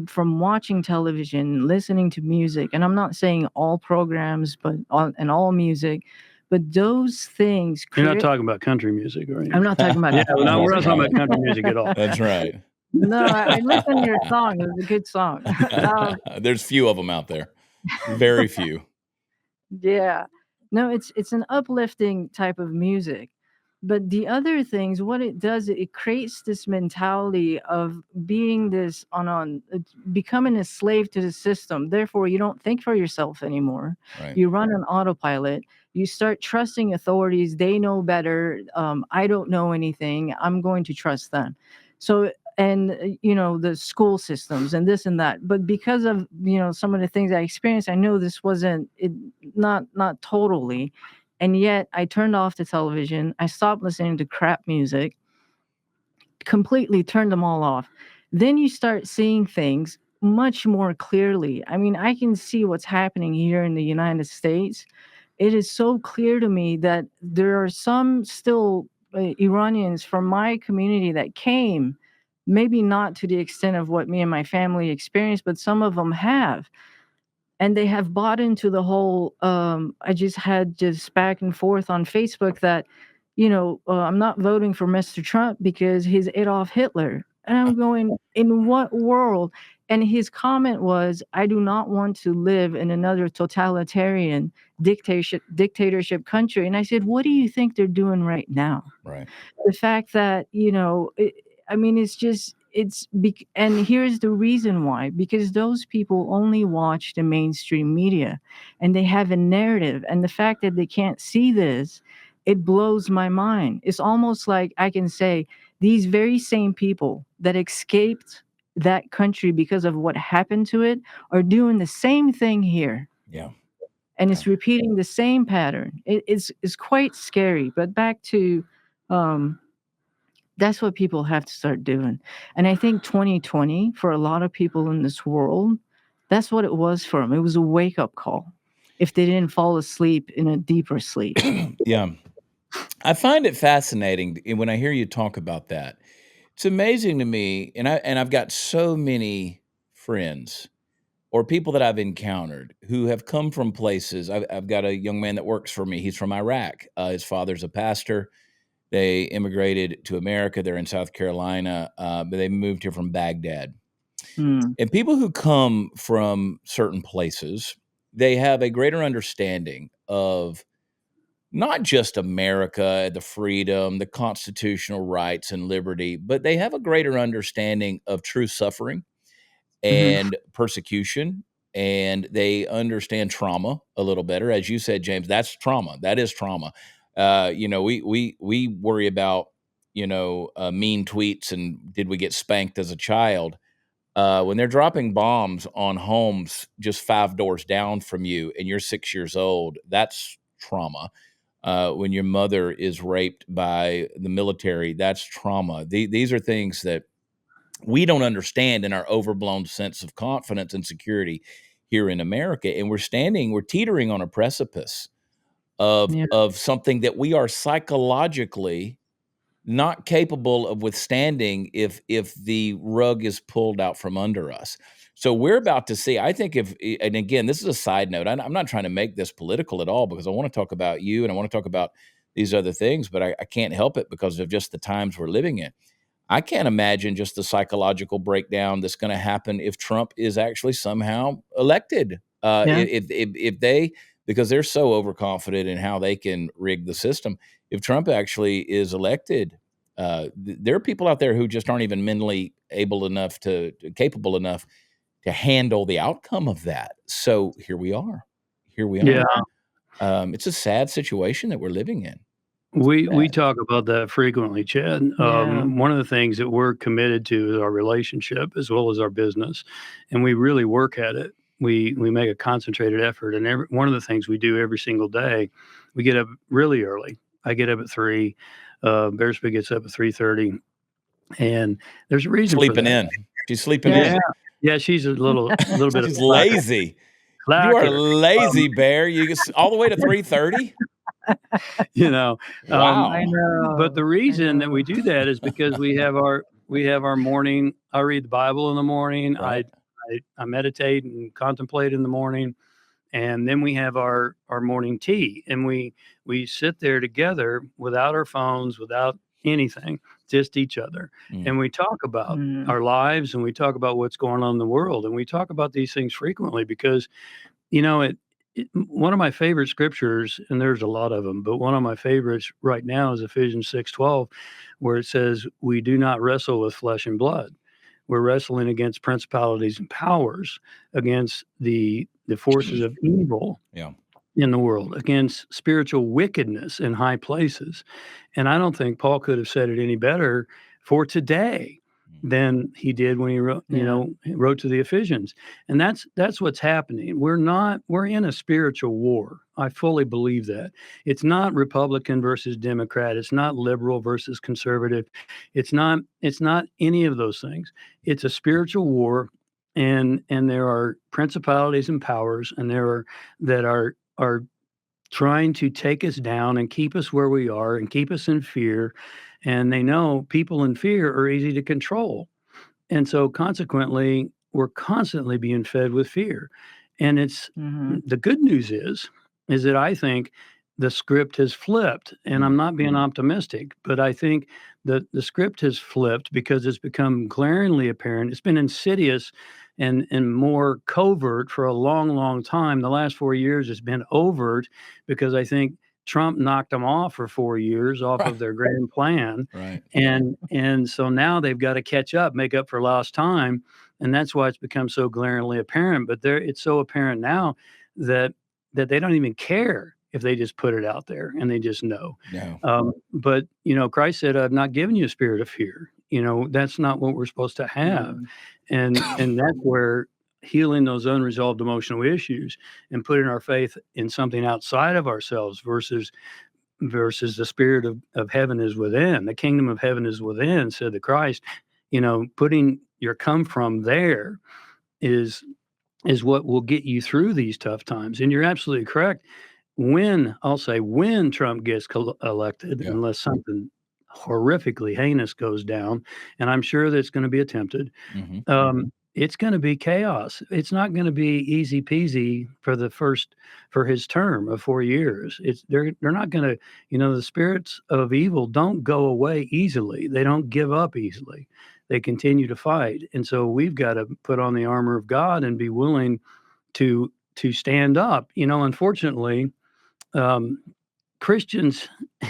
from watching television, listening to music, and I'm not saying all programs, but all music, but those things. You're not talking about country music, right? I'm not talking about. Yeah, no, we're not talking about country music at all. That's right. No, I listened to your song. It was a good song. There's few of them out there. Very few. Yeah. No, it's an uplifting type of music. But the other things, what it does, it creates this mentality of being this becoming a slave to the system. Therefore, you don't think for yourself anymore. Right. You run on autopilot. You start trusting authorities. They know better. I don't know anything. I'm going to trust them. So, and the school systems and this and that. But because of some of the things I experienced, I know this wasn't it, not totally. And yet I turned off the television. I stopped listening to crap music, completely turned them all off. Then you start seeing things much more clearly. I mean, I can see what's happening here in the United States. It is so clear to me that there are some still Iranians from my community that came, maybe not to the extent of what me and my family experienced, but some of them have. And they have bought into the whole I just had just back and forth on Facebook that I'm not voting for Mr. Trump because he's Adolf Hitler. And I'm going, in what world? And his comment was, I do not want to live in another totalitarian dictatorship country. And I said, what do you think they're doing right now? Right. The fact that I mean, and here's the reason why, because those people only watch the mainstream media and they have a narrative, and the fact that they can't see this, it blows my mind. It's almost like I can say these very same people that escaped that country because of what happened to it are doing the same thing here. Yeah. And it's repeating the same pattern. It's quite scary. But back to that's what people have to start doing. And I think 2020, for a lot of people in this world, that's what it was for them. It was a wake-up call if they didn't fall asleep in a deeper sleep. Yeah. I find it fascinating when I hear you talk about that. It's amazing to me, and I've got so many friends or people that I've encountered who have come from places. I've got a young man that works for me. He's from Iraq. His father's a pastor. They immigrated to America. They're in South Carolina, but they moved here from Baghdad. Mm. And people who come from certain places, they have a greater understanding of not just America, the freedom, the constitutional rights and liberty, but they have a greater understanding of true suffering Mhm. and persecution, and they understand trauma a little better. As you said, James, that's trauma. That is trauma. We worry about mean tweets and did we get spanked as a child. When they're dropping bombs on homes just 5 doors down from you and you're 6 years old, that's trauma. When your mother is raped by the military, that's trauma. These are things that we don't understand in our overblown sense of confidence and security here in America. And we're teetering on a precipice Yeah. of something that we are psychologically not capable of withstanding if the rug is pulled out from under us. So we're about to see, I think and again, this is a side note. I'm not trying to make this political at all because I want to talk about you and I want to talk about these other things, but I can't help it because of just the times we're living in. I can't imagine just the psychological breakdown that's going to happen if Trump is actually somehow elected. Yeah. If they, because they're so overconfident in how they can rig the system. If Trump actually is elected, there are people out there who just aren't even mentally capable enough to handle the outcome of that. So here we are. Yeah. It's a sad situation that we're living in. We talk about that frequently, Chad. Yeah. One of the things that we're committed to is our relationship as well as our business, and we really work at it. We make a concentrated effort, and one of the things we do every single day, we get up really early. I get up at 3. Bersabeh gets up at 3:30, and there's a reason Sleeping for that. in. She's sleeping Yeah, in. yeah, she's a little bit of She's lazy. You are lazy, Bear. You get all the way to 3:30. Wow. I know. But the reason that we do that is because we have our morning. I read the Bible in the morning. Right. I meditate and contemplate in the morning, and then we have our morning tea, and we sit there together without our phones, without anything, just each other, and we talk about our lives, and we talk about what's going on in the world, and we talk about these things frequently because one of my favorite scriptures, and there's a lot of them, but one of my favorites right now is Ephesians 6:12, where it says, "We do not wrestle with flesh and blood. We're wrestling against principalities and powers, against the forces of evil Yeah. in the world, against spiritual wickedness in high places. And I don't think Paul could have said it any better for today than he did when he wrote, Yeah. wrote to the Ephesians. And that's what's happening. We're in a spiritual war. I fully believe that. It's not Republican versus Democrat. It's not liberal versus conservative. It's not any of those things. It's a spiritual war, and there are principalities and powers, and there are that are trying to take us down and keep us where we are and keep us in fear. And they know people in fear are easy to control. And so consequently, we're constantly being fed with fear. And it's Mm-hmm. the good news is that I think the script has flipped. And I'm not being optimistic, but I think that the script has flipped because it's become glaringly apparent. It's been insidious and more covert for a long, long time. The last 4 years has been overt because I think Trump knocked them off for 4 years off of their grand plan. Right. And so now they've got to catch up, make up for lost time, and that's why it's become so glaringly apparent. But it's so apparent now that they don't even care if they just put it out there and they just know. No. But Christ said, "I've not given you a spirit of fear." That's not what we're supposed to have, and that's where healing those unresolved emotional issues and putting our faith in something outside of ourselves versus the spirit of heaven is within. The kingdom of heaven is within, said the Christ. Putting your come from there is what will get you through these tough times. And you're absolutely correct. When Trump gets elected, Yeah. unless something horrifically heinous goes down, and I'm sure that's going to be attempted, it's going to be chaos. It's not going to be easy peasy for his term of 4 years. They're not going to, the spirits of evil don't go away easily. They don't give up easily. They continue to fight. And so we've got to put on the armor of God and be willing to stand up. Unfortunately, Christians,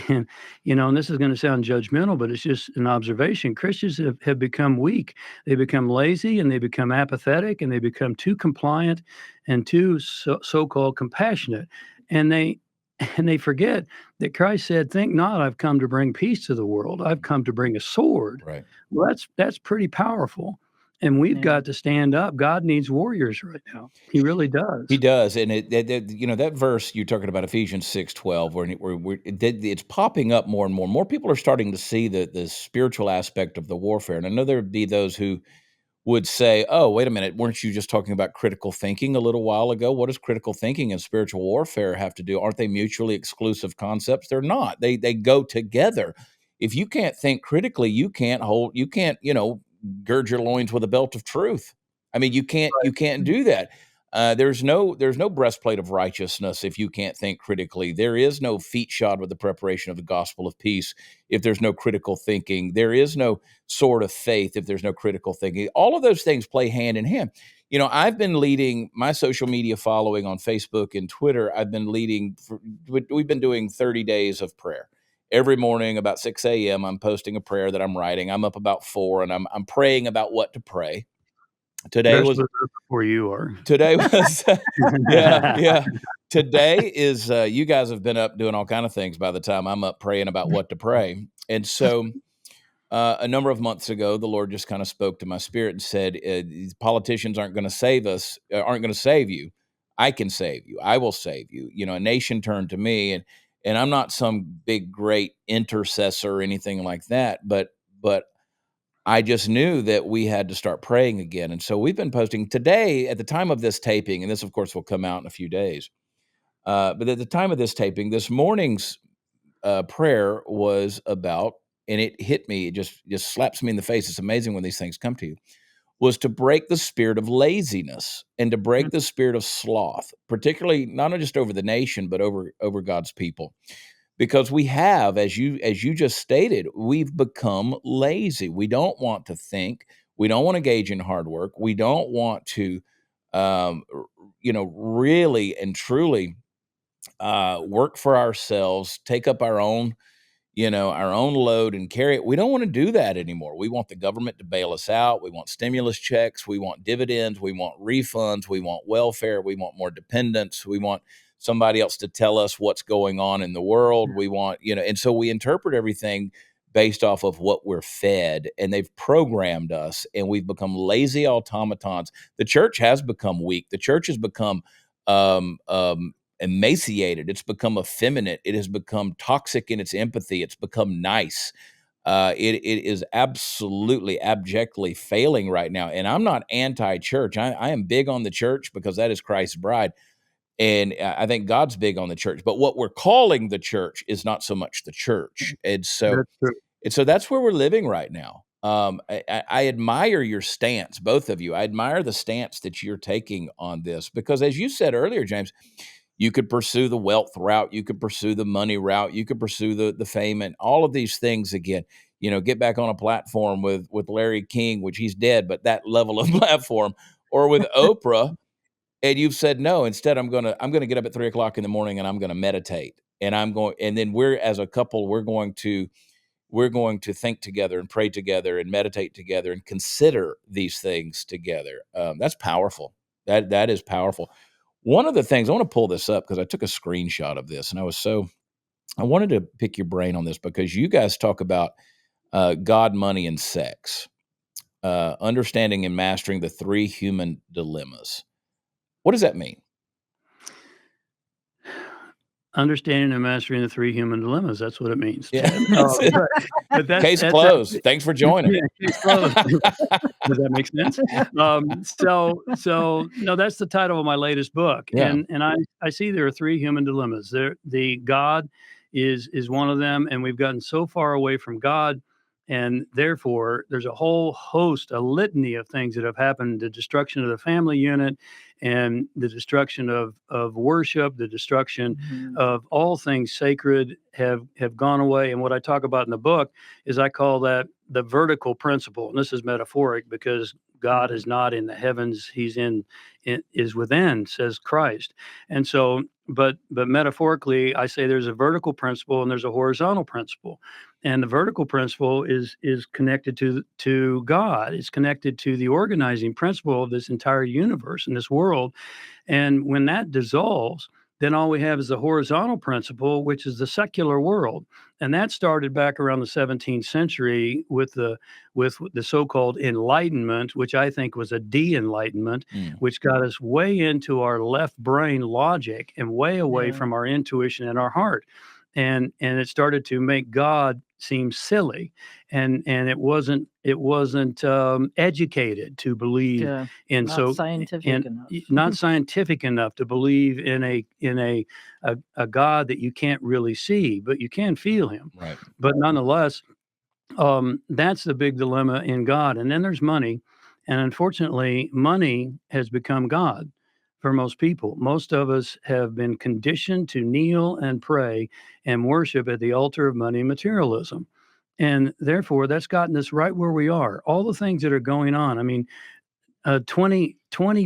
and this is going to sound judgmental, but it's just an observation. Christians have become weak. They become lazy, and they become apathetic, and they become too compliant and too so-called compassionate. And they forget that Christ said, "Think not, I've come to bring peace to the world. I've come to bring a sword." Right. Well, that's pretty powerful. And we've got to stand up. God needs warriors right now. He really does. He does, and that verse you're talking about, Ephesians 6:12, it's popping up more and more. More people are starting to see the spiritual aspect of the warfare, and I know there'd be those who would say, "Oh, wait a minute, weren't you just talking about critical thinking a little while ago? What does critical thinking and spiritual warfare have to do? Aren't they mutually exclusive concepts?" They're not. They go together. If you can't think critically, you can't gird your loins with a belt of truth. I mean, you can't do that. There's no breastplate of righteousness if you can't think critically. There is no feet shod with the preparation of the gospel of peace if there's no critical thinking. There is no sword of faith if there's no critical thinking. All of those things play hand in hand. I've been leading my social media following on Facebook and Twitter. We've been doing 30 days of prayer. Every morning about 6 a.m., I'm posting a prayer that I'm writing. I'm up about 4, and I'm praying about what to pray. Today Best was with us before you are. Today was yeah. Today is you guys have been up doing all kind of things by the time I'm up praying about what to pray. And so a number of months ago, the Lord just kind of spoke to my spirit and said, "These politicians aren't going to save us, aren't going to save you. I can save you. I will save you." A nation turned to me, and I'm not some big great intercessor or anything like that, but I just knew that we had to start praying again. And so we've been posting today at the time of this taping, and this, of course, will come out in a few days. But at the time of this taping, this morning's prayer was about, and it hit me, it just slaps me in the face. It's amazing when these things come to you, was to break the spirit of laziness and to break the spirit of sloth, particularly not just over the nation, but over God's people. Because we have, as you just stated, we've become lazy. We don't want to think. We don't want to engage in hard work. We don't want to, really and truly work for ourselves, take up our own load and carry it. We don't want to do that anymore. We want the government to bail us out. We want stimulus checks. We want dividends. We want refunds. We want welfare. We want more dependents. We want somebody else to tell us what's going on in the world. We want, and so we interpret everything based off of what we're fed, and they've programmed us, and we've become lazy automatons. The church has become weak. The church has become emaciated. It's become effeminate. It has become toxic in its empathy. It's become nice. It is absolutely abjectly failing right now. And I'm not anti-church. I am big on the church because that is Christ's bride. And I think God's big on the church. But what we're calling the church is not so much the church. And so that's where we're living right now. I admire your stance, both of you. I admire the stance that you're taking on this because, as you said earlier, James, you could pursue the wealth route, you could pursue the money route, you could pursue the fame and all of these things again. Get back on a platform with Larry King, which he's dead, but that level of platform, or with Oprah, and you've said no. Instead, I'm gonna get up at 3:00 in the morning and I'm gonna meditate, and then we're as a couple, we're going to think together and pray together and meditate together and consider these things together. That's powerful. That is powerful. One of the things I want to pull this up because I took a screenshot of this, and I wanted to pick your brain on this because you guys talk about God, money, and sex, understanding and mastering the 3 human dilemmas. What does that mean? Understanding and mastering the 3 human dilemmas. That's what it means. Yeah. But Case closed. Thanks for joining. Yeah, case closed. Does that make sense? So no, that's the title of my latest book. Yeah. And I see there are 3 human dilemmas. The God is one of them, and we've gotten so far away from God, and therefore there's a whole host, a litany of things that have happened: the destruction of the family unit, and the destruction of worship, the destruction of all things sacred have gone away. And what I talk about in the book is I call that the vertical principle. And this is metaphoric because God is not in the heavens; He's is within, says Christ. And so, but metaphorically, I say there's a vertical principle and there's a horizontal principle. And the vertical principle is connected to God. It's connected to the organizing principle of this entire universe and this world. And when that dissolves, then all we have is the horizontal principle, which is the secular world. And that started back around the 17th century with the so-called Enlightenment, which I think was a de-enlightenment, which got us way into our left brain logic and way away from our intuition and our heart. And it started to make God seem silly, and it wasn't educated to believe in not scientific enough. Not scientific enough to believe in a God that you can't really see, but you can feel him. Right. But nonetheless, that's the big dilemma in God. And then there's money, and unfortunately, money has become God. For most people, most of us have been conditioned to kneel and pray and worship at the altar of money and materialism. And therefore, that's gotten us right where we are. All the things that are going on. I mean, 20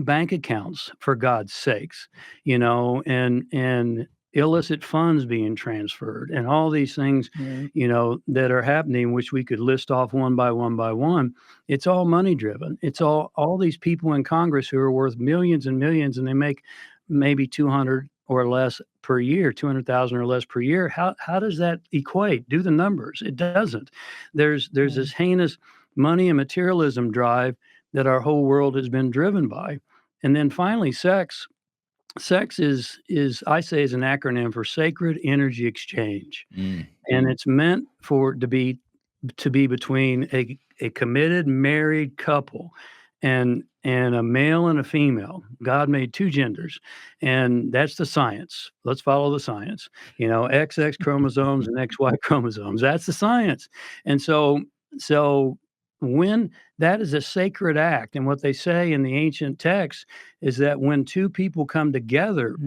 bank accounts, for God's sakes, and illicit funds being transferred and all these things, that are happening, which we could list off one by one. It's all money driven. It's all these people in Congress who are worth millions and millions, and they make maybe 200 or less per year, 200,000 or less per year. How does that equate? Do the numbers. It doesn't. There's this heinous money and materialism drive that our whole world has been driven by. And then finally, sex. Sex is I say is an acronym for sacred energy exchange. And it's meant to be between a committed married couple and a male and a female. God made 2 genders, and that's the science. Let's follow the science. XX chromosomes and XY chromosomes. That's the science. And so when that is a sacred act, and what they say in the ancient texts is that when 2 people come together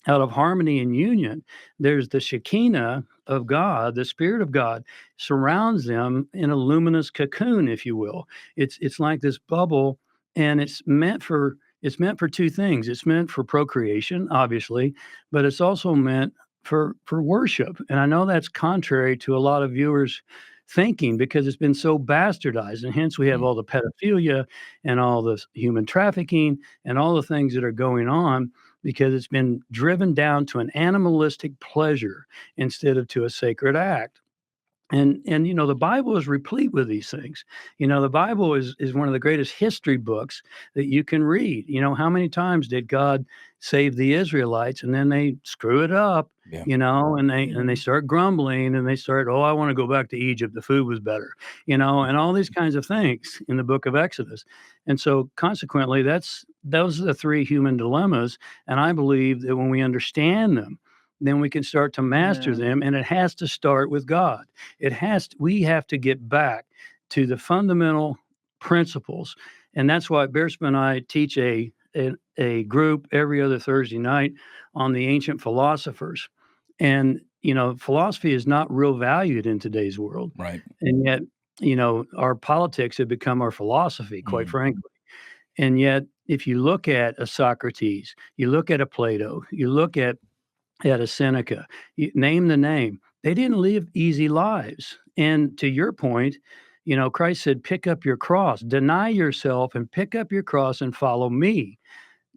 out of harmony and union, there's the Shekinah of God, the Spirit of God surrounds them in a luminous cocoon, if you will. It's like this bubble, and it's meant for 2 things. It's meant for procreation, obviously, but it's also meant for worship. And I know that's contrary to a lot of viewers' thinking because it's been so bastardized, and hence we have all the pedophilia and all the human trafficking and all the things that are going on because it's been driven down to an animalistic pleasure instead of to a sacred act. And the Bible is replete with these things. The Bible is one of the greatest history books that you can read. How many times did God save the Israelites and then they screw it up, Yeah. and they start grumbling and they start, oh, I want to go back to Egypt. The food was better, and all these kinds of things in the book of Exodus. And so consequently, those are the three human dilemmas. And I believe that when we understand them, then we can start to master Yeah. them. And it has to start with God. We have to get back to the fundamental principles. And that's why Bersabeh and I teach a group every other Thursday night on the ancient philosophers. And philosophy is not real valued in today's world. Right. And yet, our politics have become our philosophy, quite Mm. frankly. And yet, if you look at a Socrates, you look at a Plato, you look at a Seneca, name the name. They didn't live easy lives. And to your point, Christ said, pick up your cross, deny yourself and pick up your cross and follow me.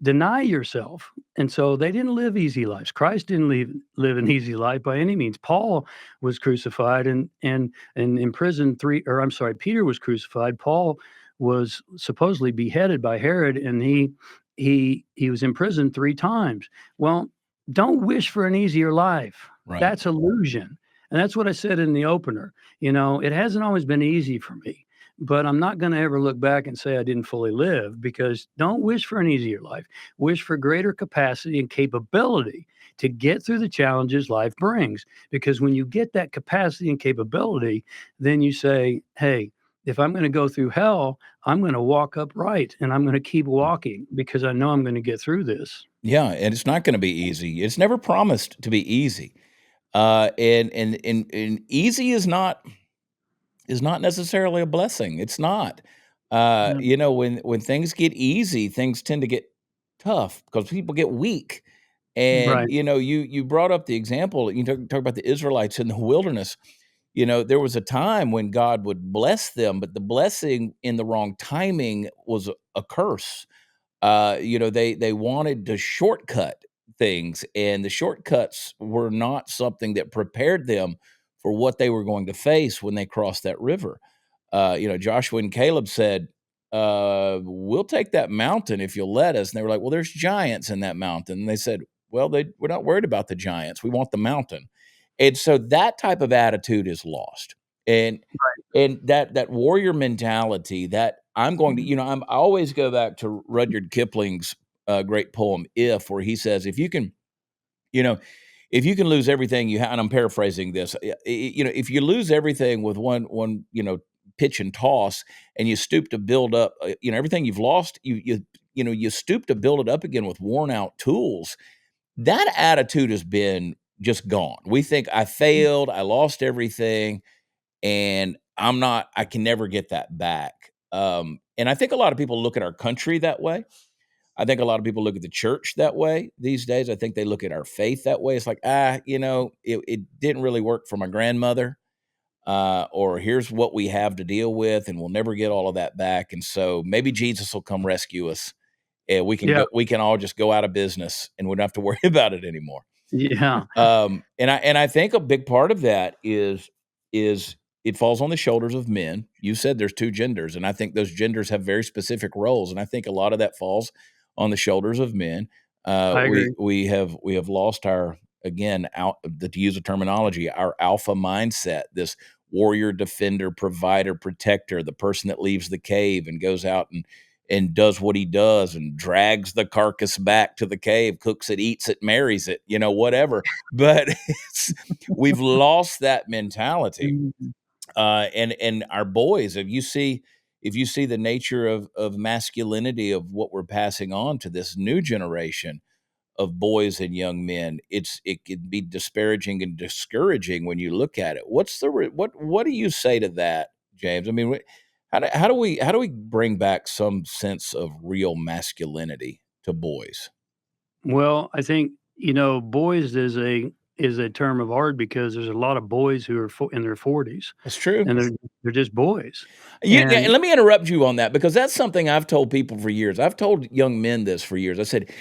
Deny yourself. And so they didn't live easy lives. Christ didn't live an easy life by any means. Paul was crucified and in prison Peter was crucified. Paul was supposedly beheaded by Herod, and he was in prison 3 times. Well, don't wish for an easier life. Right. That's illusion. And that's what I said in the opener. It hasn't always been easy for me, but I'm not going to ever look back and say I didn't fully live, because don't wish for an easier life. Wish for greater capacity and capability to get through the challenges life brings. Because when you get that capacity and capability, then you say, hey, if I'm going to go through hell, I'm going to walk upright and I'm going to keep walking because I know I'm going to get through this. Yeah, and it's not gonna be easy. It's never promised to be easy. And easy is not necessarily a blessing. It's not. Yeah. When things get easy, things tend to get tough because people get weak. And Right. you brought up the example. You talk about the Israelites in the wilderness. There was a time when God would bless them, but the blessing in the wrong timing was a curse. They wanted to shortcut things, and the shortcuts were not something that prepared them for what they were going to face when they crossed that river. Joshua and Caleb said, "We'll take that mountain if you'll let us." And they were like, "Well, there's giants in that mountain." And they said, "Well, we're not worried about the giants. We want the mountain." And so that type of attitude is lost. And that warrior mentality, that I'm going to, I always go back to Rudyard Kipling's great poem "If," where he says, you know, if you can lose everything you have, and I'm paraphrasing this, if you lose everything with one pitch and toss, and you stoop to build up, everything you've lost, you stoop to build it up again with worn out tools. That attitude has been just gone. We think I failed, I lost everything, and I can never get that back. And I think a lot of people look at our country that way. I think a lot of people look at the church that way these days. I think they look at our faith that way. It's like, it didn't really work for my grandmother, or here's what we have to deal with, and we'll never get all of that back. And so maybe Jesus will come rescue us, and Yeah. we can all just go out of business, and we don't have to worry about it anymore. Yeah. And I think a big part of that is it falls on the shoulders of men. You said there's 2 genders, and I think those genders have very specific roles, and I think a lot of that falls on the shoulders of men. I agree. We have lost our, again, to use a terminology, our alpha mindset, this warrior, defender, provider, protector, the person that leaves the cave and goes out and does what he does and drags the carcass back to the cave, cooks it, eats it, marries it, whatever. But we've lost that mentality. Mhm. And our boys, if you see the nature of masculinity, of what we're passing on to this new generation of boys and young men, it can be disparaging and discouraging when you look at it. What do you say to that, James? I mean, how do we bring back some sense of real masculinity to boys? Well, I think, boys is is a term of art because there's a lot of boys who are in their 40s, That's true. and they're just boys. And And let me interrupt you on that, because that's something I've told people for years. I've told young men this for years. I said,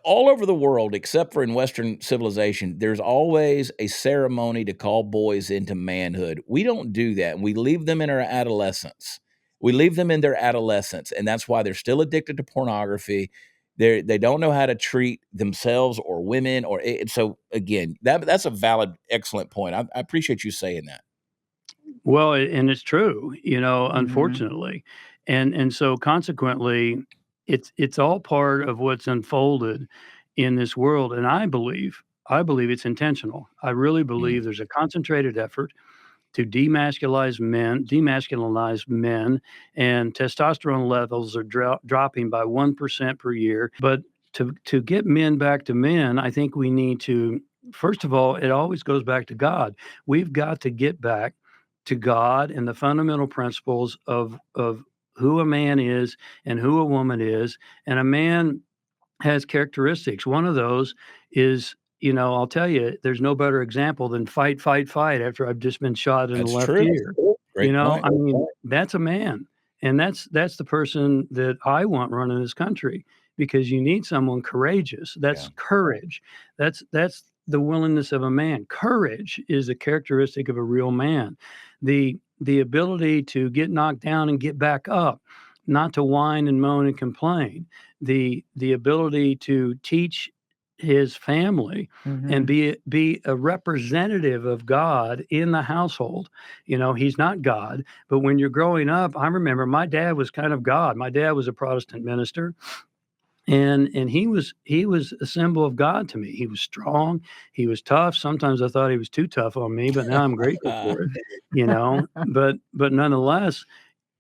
all over the world, except for in Western civilization, there's always a ceremony to call boys into manhood. We don't do that, and we leave them in our adolescence. We leave them in their adolescence, and that's why they're still addicted to pornography. They don't know how to treat themselves or women, so again, that's a valid, excellent point. I appreciate you saying that. well, and it's true, Mhm. unfortunately. And so consequently, it's all part of what's unfolded in this world, and I believe it's intentional. I really Mm. believe there's a concentrated effort to demasculinize men, and testosterone levels are dropping by 1% per year. But to get men back to men, I think we need to, first of all, it always goes back to God. We've got to get back to God and the fundamental principles of who a man is and who a woman is. And a man has characteristics. One of those is, I'll tell you, there's no better example than fight, fight, fight after I've just been shot in the That's left true. ear. Great point. I mean, that's a man. And that's the person that I want running this country, because you need someone courageous. That's Yeah. courage. That's the willingness of a man. Courage is a characteristic of a real man. The ability to get knocked down and get back up, not to whine and moan and complain. The ability to teach his family and Mhm. be a representative of God in the household. He's not God, but when you're growing up, I remember my dad was kind of God. My dad was a Protestant minister, and he was a symbol of God to me. He was strong, he was tough. Sometimes I thought he was too tough on me, but now I'm grateful for it. But nonetheless,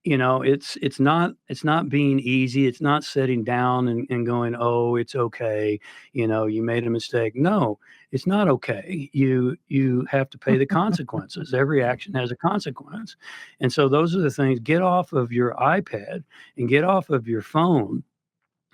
it's not being easy. It's not sitting down and going, oh, it's okay, you made a mistake. No, it's not okay. You have to pay the consequences. Every Yeah. action has a consequence. And so those are the things. Get off of your iPad and get off of your phone,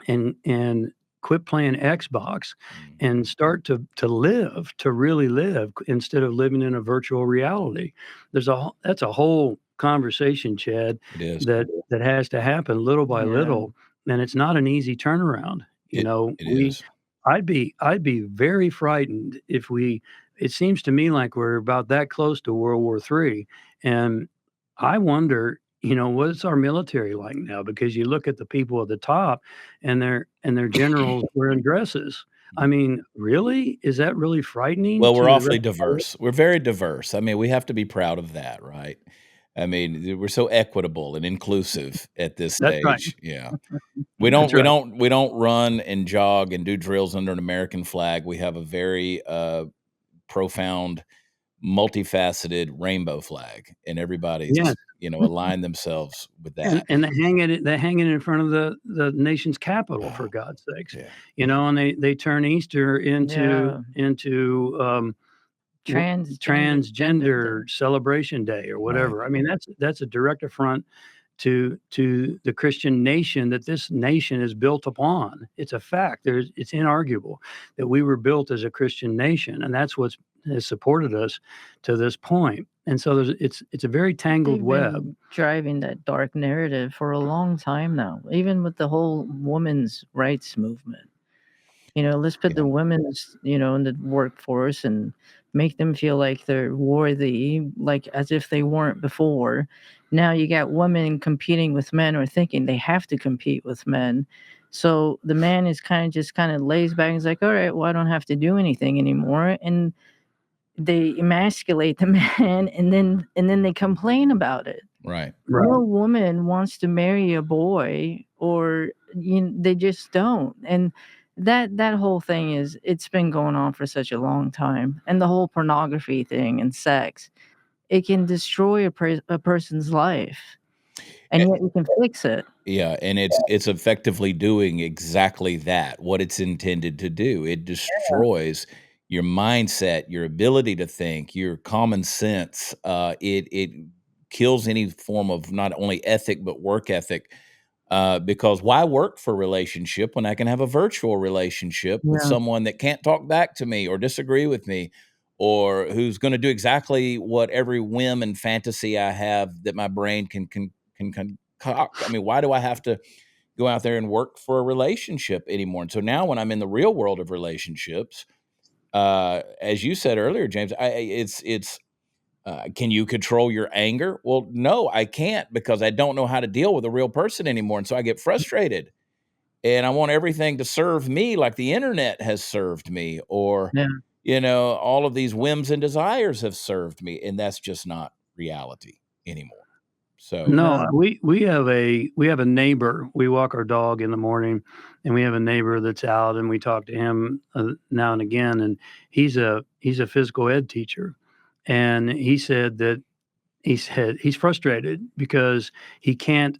and quit playing Xbox, Mm. and start to really live, instead of living in a virtual reality. That's a whole conversation, Chad, It is. that has to happen little by Yeah. little, and it's not an easy turnaround. It We is. I'd be very frightened if we it seems to me like we're about that close to World War III, and I wonder, what's our military like now? Because you look at the people at the top, and their generals wearing dresses. I mean, really? Is that really frightening Well, we're to the awfully rest of the world? diverse. We're very diverse. I mean, we have to be proud of that, right? I mean, we're so equitable and inclusive at this That's right. stage. Yeah. We don't That's we right. don't we don't run and jog and do drills under an American flag. We have a very profound, multifaceted rainbow flag, and Yes. everybody's, aligned themselves with And that. and they hang it in front of the nation's capital, for God's sakes. Yeah. And they turn Easter into Yeah. Gender. transgender celebration day or Right. whatever. I mean, that's a direct affront to the Christian nation that this nation is built upon. It's a fact. It's inarguable that we were built as a Christian nation, and that's what has supported us to this point. And so it's a very tangled They've web. been driving that dark narrative for a long time now, even with the whole women's rights movement. Let's put Yeah. the women's, in the workforce and make them feel like they're worthy, like as if they weren't before. Now you got women competing with men, or thinking they have to compete with men. So the man is kind of lays back and is like, all right, well, I don't have to do anything anymore. And they emasculate the man, and then they complain about it. Right. Right. No woman wants to marry a boy, or they just don't. And that whole thing it's been going on for such a long time. And the whole pornography thing and sex, it can destroy a person's life, and yet we can fix it. Yeah, and it's effectively doing exactly that, what it's intended to do. It destroys your mindset, your ability to think, your common sense. It kills any form of not only ethic but work ethic. Because why work for a relationship when I can have a virtual relationship with Yeah. someone that can't talk back to me or disagree with me, or who's going to do exactly what every whim and fantasy I have that my brain can concoct? I mean, why do I have to go out there and work for a relationship anymore? And so now, when I'm in the real world of relationships, as you said earlier, James, it's can you control your anger? Well, no, I can't, because I don't know how to deal with a real person anymore. And so I get frustrated and I want everything to serve me like the internet has served me, or, Yeah. all of these whims and desires have served me. And that's just not reality anymore. So, No, No. we have a neighbor. We walk our dog in the morning, and we have a neighbor that's out, and we talk to him now and again. And he's a physical ed teacher, and he said he's frustrated because he can't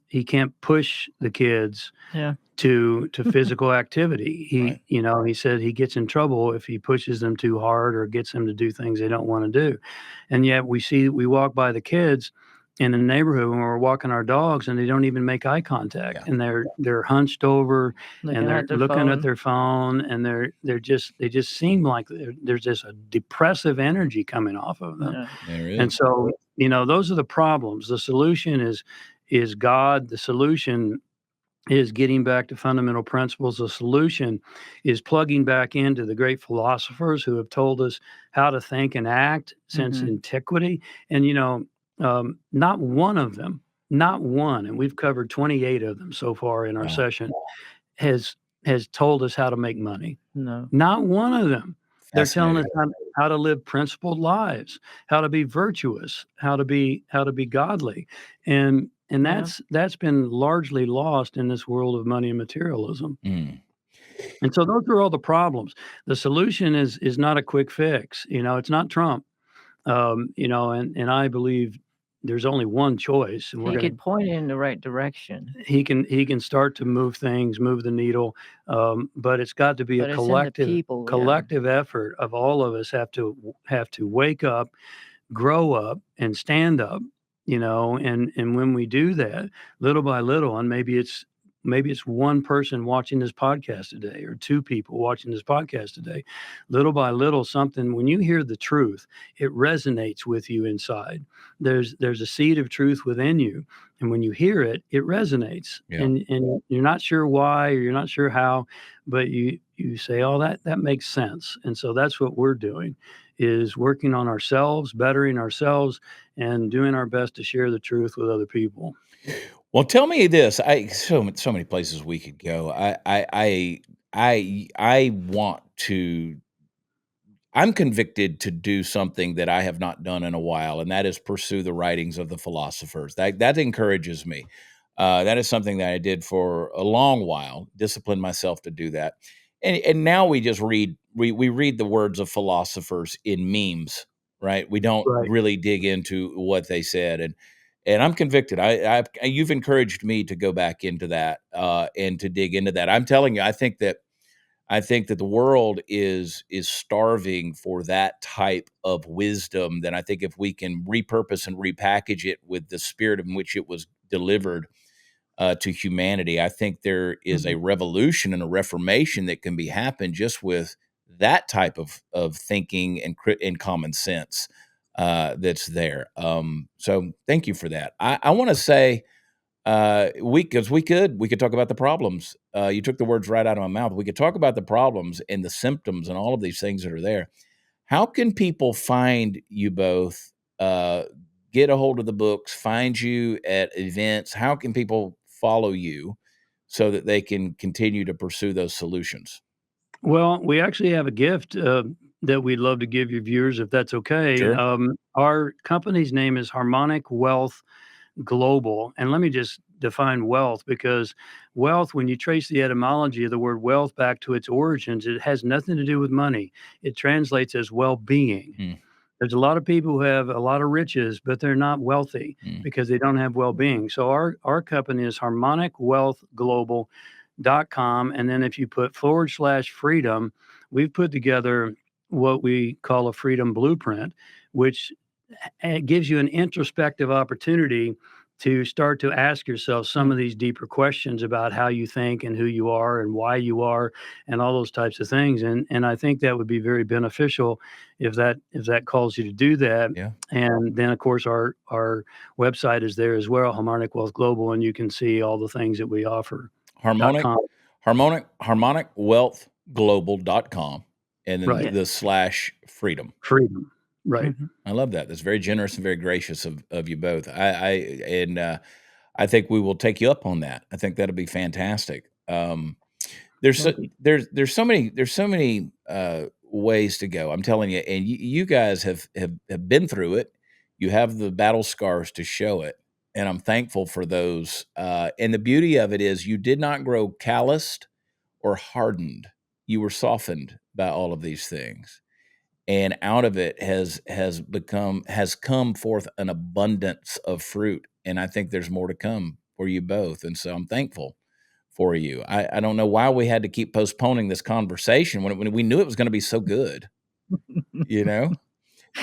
push the kids Yeah. to physical activity. right. He said he gets in trouble if he pushes them too hard or gets them to do things they don't want to do. And yet we walk by the kids in the neighborhood when we're walking our dogs, and they don't even make eye contact, Yeah. and they're hunched over, and Looking they're at their looking at phone. their phone, and they just seem like there's just a depressive energy coming off of them. Yeah. There And is. so, those are the problems. The solution is God. The solution is getting back to fundamental principles. The solution is plugging back into the great philosophers who have told us how to think and act since Mhm. antiquity. And not one of them, not one, and we've covered 28 of them so far in our Wow. session, has has told us how to make money. No. Not one of them. They're telling us Fascinating. how to live principled lives, how to be virtuous, how to be godly, and Yeah. that's been largely lost in this world of money and materialism. Mm. And so those are all the problems. The solution is not a quick fix. It's not Trump. And I believe there's only one choice, and we're He going to could point it in the right direction, he can start to move things, move the needle, but it's got to be a but it's in the collective people. Yeah. collective effort of all of us have to wake up, grow up, and stand up. And when we do that, little by little, and maybe it's one person watching this podcast today, or two people watching this podcast today, little by little, something, when you hear the truth, it resonates with you inside. There's a seed of truth within you, and when you hear it, it resonates, Yeah. and you're not sure why, or you're not sure how, but you say, oh, that makes sense. And so that's what we're doing, is working on ourselves, bettering ourselves, and doing our best to share the truth with other people. Well, tell me this. So many places we could go. I want to. I'm convicted to do something that I have not done in a while, and that is pursue the writings of the philosophers. That encourages me. That is something that I did for a long while. Disciplined myself to do that, and now we just we read the words of philosophers in memes, right? We don't Right. really dig into what they said, and I'm convicted. You've encouraged me to go back into that and to dig into that. I'm telling you, I think that the world is starving for that type of wisdom. Then I think if we can repurpose and repackage it with the spirit in which it was delivered to humanity, I think there is a Mhm. revolution and a reformation that can be happened just with that type of thinking and common sense that's there. So thank you for that. I want to say we could talk about the problems. You took the words right out of my mouth. We could talk about the problems and the symptoms and all of these things that are there. How can people find you both? Get a hold of the books, find you at events. How can people follow you so that they can continue to pursue those solutions? Well, we actually have a gift that we'd love to give your viewers, if that's okay. Sure. Our company's name is Harmonic Wealth Global. And let me just define wealth, because wealth, when you trace the etymology of the word wealth back to its origins, it has nothing to do with money. It translates as well being. Mm, There's a lot of people who have a lot of riches, but they're not wealthy mm. because they don't have well being. So our company is harmonicwealthglobal.com. And then if you put /freedom, we've put together what we call a freedom blueprint, which gives you an introspective opportunity to start to ask yourself some of these deeper questions about how you think and who you are and why you are and all those types of things. And I think that would be very beneficial if that calls you to do that. Yeah. And then of course our website is there as well, Harmonic Wealth Global, and you can see all the things that we offer. Harmonicwealthglobal.com, and then Right. the /freedom. Freedom. Right. I love that. That's very generous and very gracious of you both. I think we will take you up on that. I think that'll be fantastic. There's so, Thank you. there's so many ways to go. I'm telling you, and you guys have been through it. You have the battle scars to show it, and I'm thankful for those. And the beauty of it is, you did not grow calloused or hardened. You were softened by all of these things, and out of it has come forth an abundance of fruit. And I think there's more to come for you both. And so I'm thankful for you. I don't know why we had to keep postponing this conversation when we knew it was going to be so good, you know?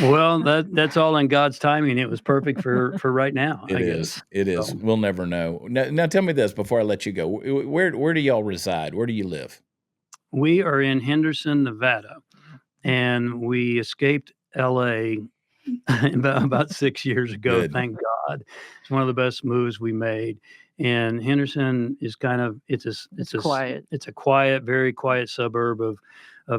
Well, that's all in God's timing. It was perfect for right now, I It guess. is. It is. So We'll never know. Now tell me this before I let you go. Where do y'all reside? Where do you live? we are in Henderson, Nevada, and we escaped LA about 6 years ago. Good. Thank God. It's one of the best moves we made. And Henderson is kind of It's quiet. It's a quiet, very quiet suburb of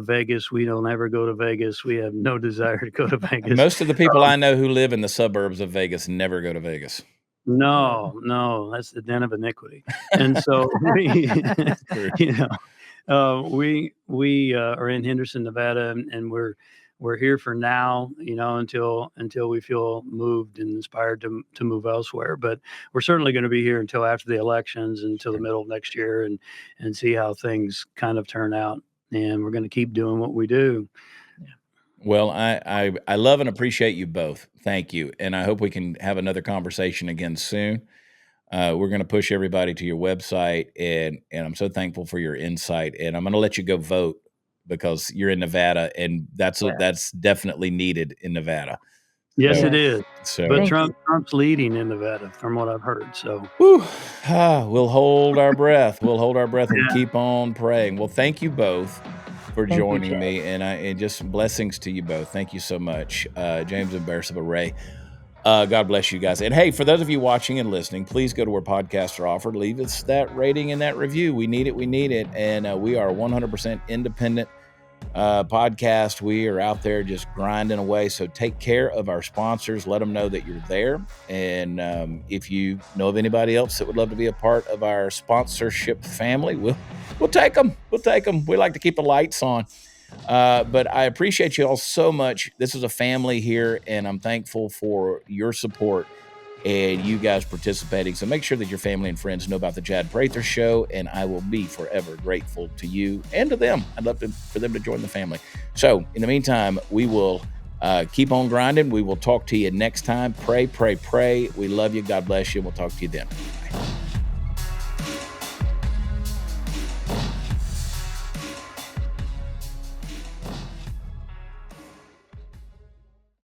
Vegas. We don't ever go to Vegas. We have no desire to go to Vegas. Most of the people I know who live in the suburbs of Vegas never go to Vegas. No, that's the den of iniquity. And so we, True. you know, we are in Henderson, Nevada, and we're here for now, until we feel moved and inspired to move elsewhere. But we're certainly going to be here until after the elections, until the middle of next year, and see how things kind of turn out. And we're going to keep doing what we do. Well, I love and appreciate you both. Thank you. And I hope we can have another conversation again soon. We're going to push everybody to your website, and I'm so thankful for your insight. And I'm going to let you go vote because you're in Nevada, and that's definitely needed in Nevada. Yes, So- it is. So But Thank you. Trump's leading in Nevada, from what I've heard. So whew, we'll hold our breath. We'll hold our breath and Yeah. keep on praying. Well, thank you both for Thank you, joining Chad. me, and just blessings to you both. Thank you so much, James and Bersabeh Ray. God bless you guys. And hey, for those of you watching and listening, please go to where podcasts are offered. Leave us that rating and that review. We need it. We need it. And we are 100% independent podcast. We are out there just grinding away. So take care of our sponsors. Let them know that you're there. And if you know of anybody else that would love to be a part of our sponsorship family, we'll take them. We'll take them. We like to keep the lights on. But I appreciate you all so much. This is a family here, and I'm thankful for your support and you guys participating. So make sure that your family and friends know about the Chad Prather Show, and I will be forever grateful to you and to them. I'd love for them to join the family. So in the meantime, we will keep on grinding. We will talk to you next time. Pray. We love you. God bless you. We'll talk to you then.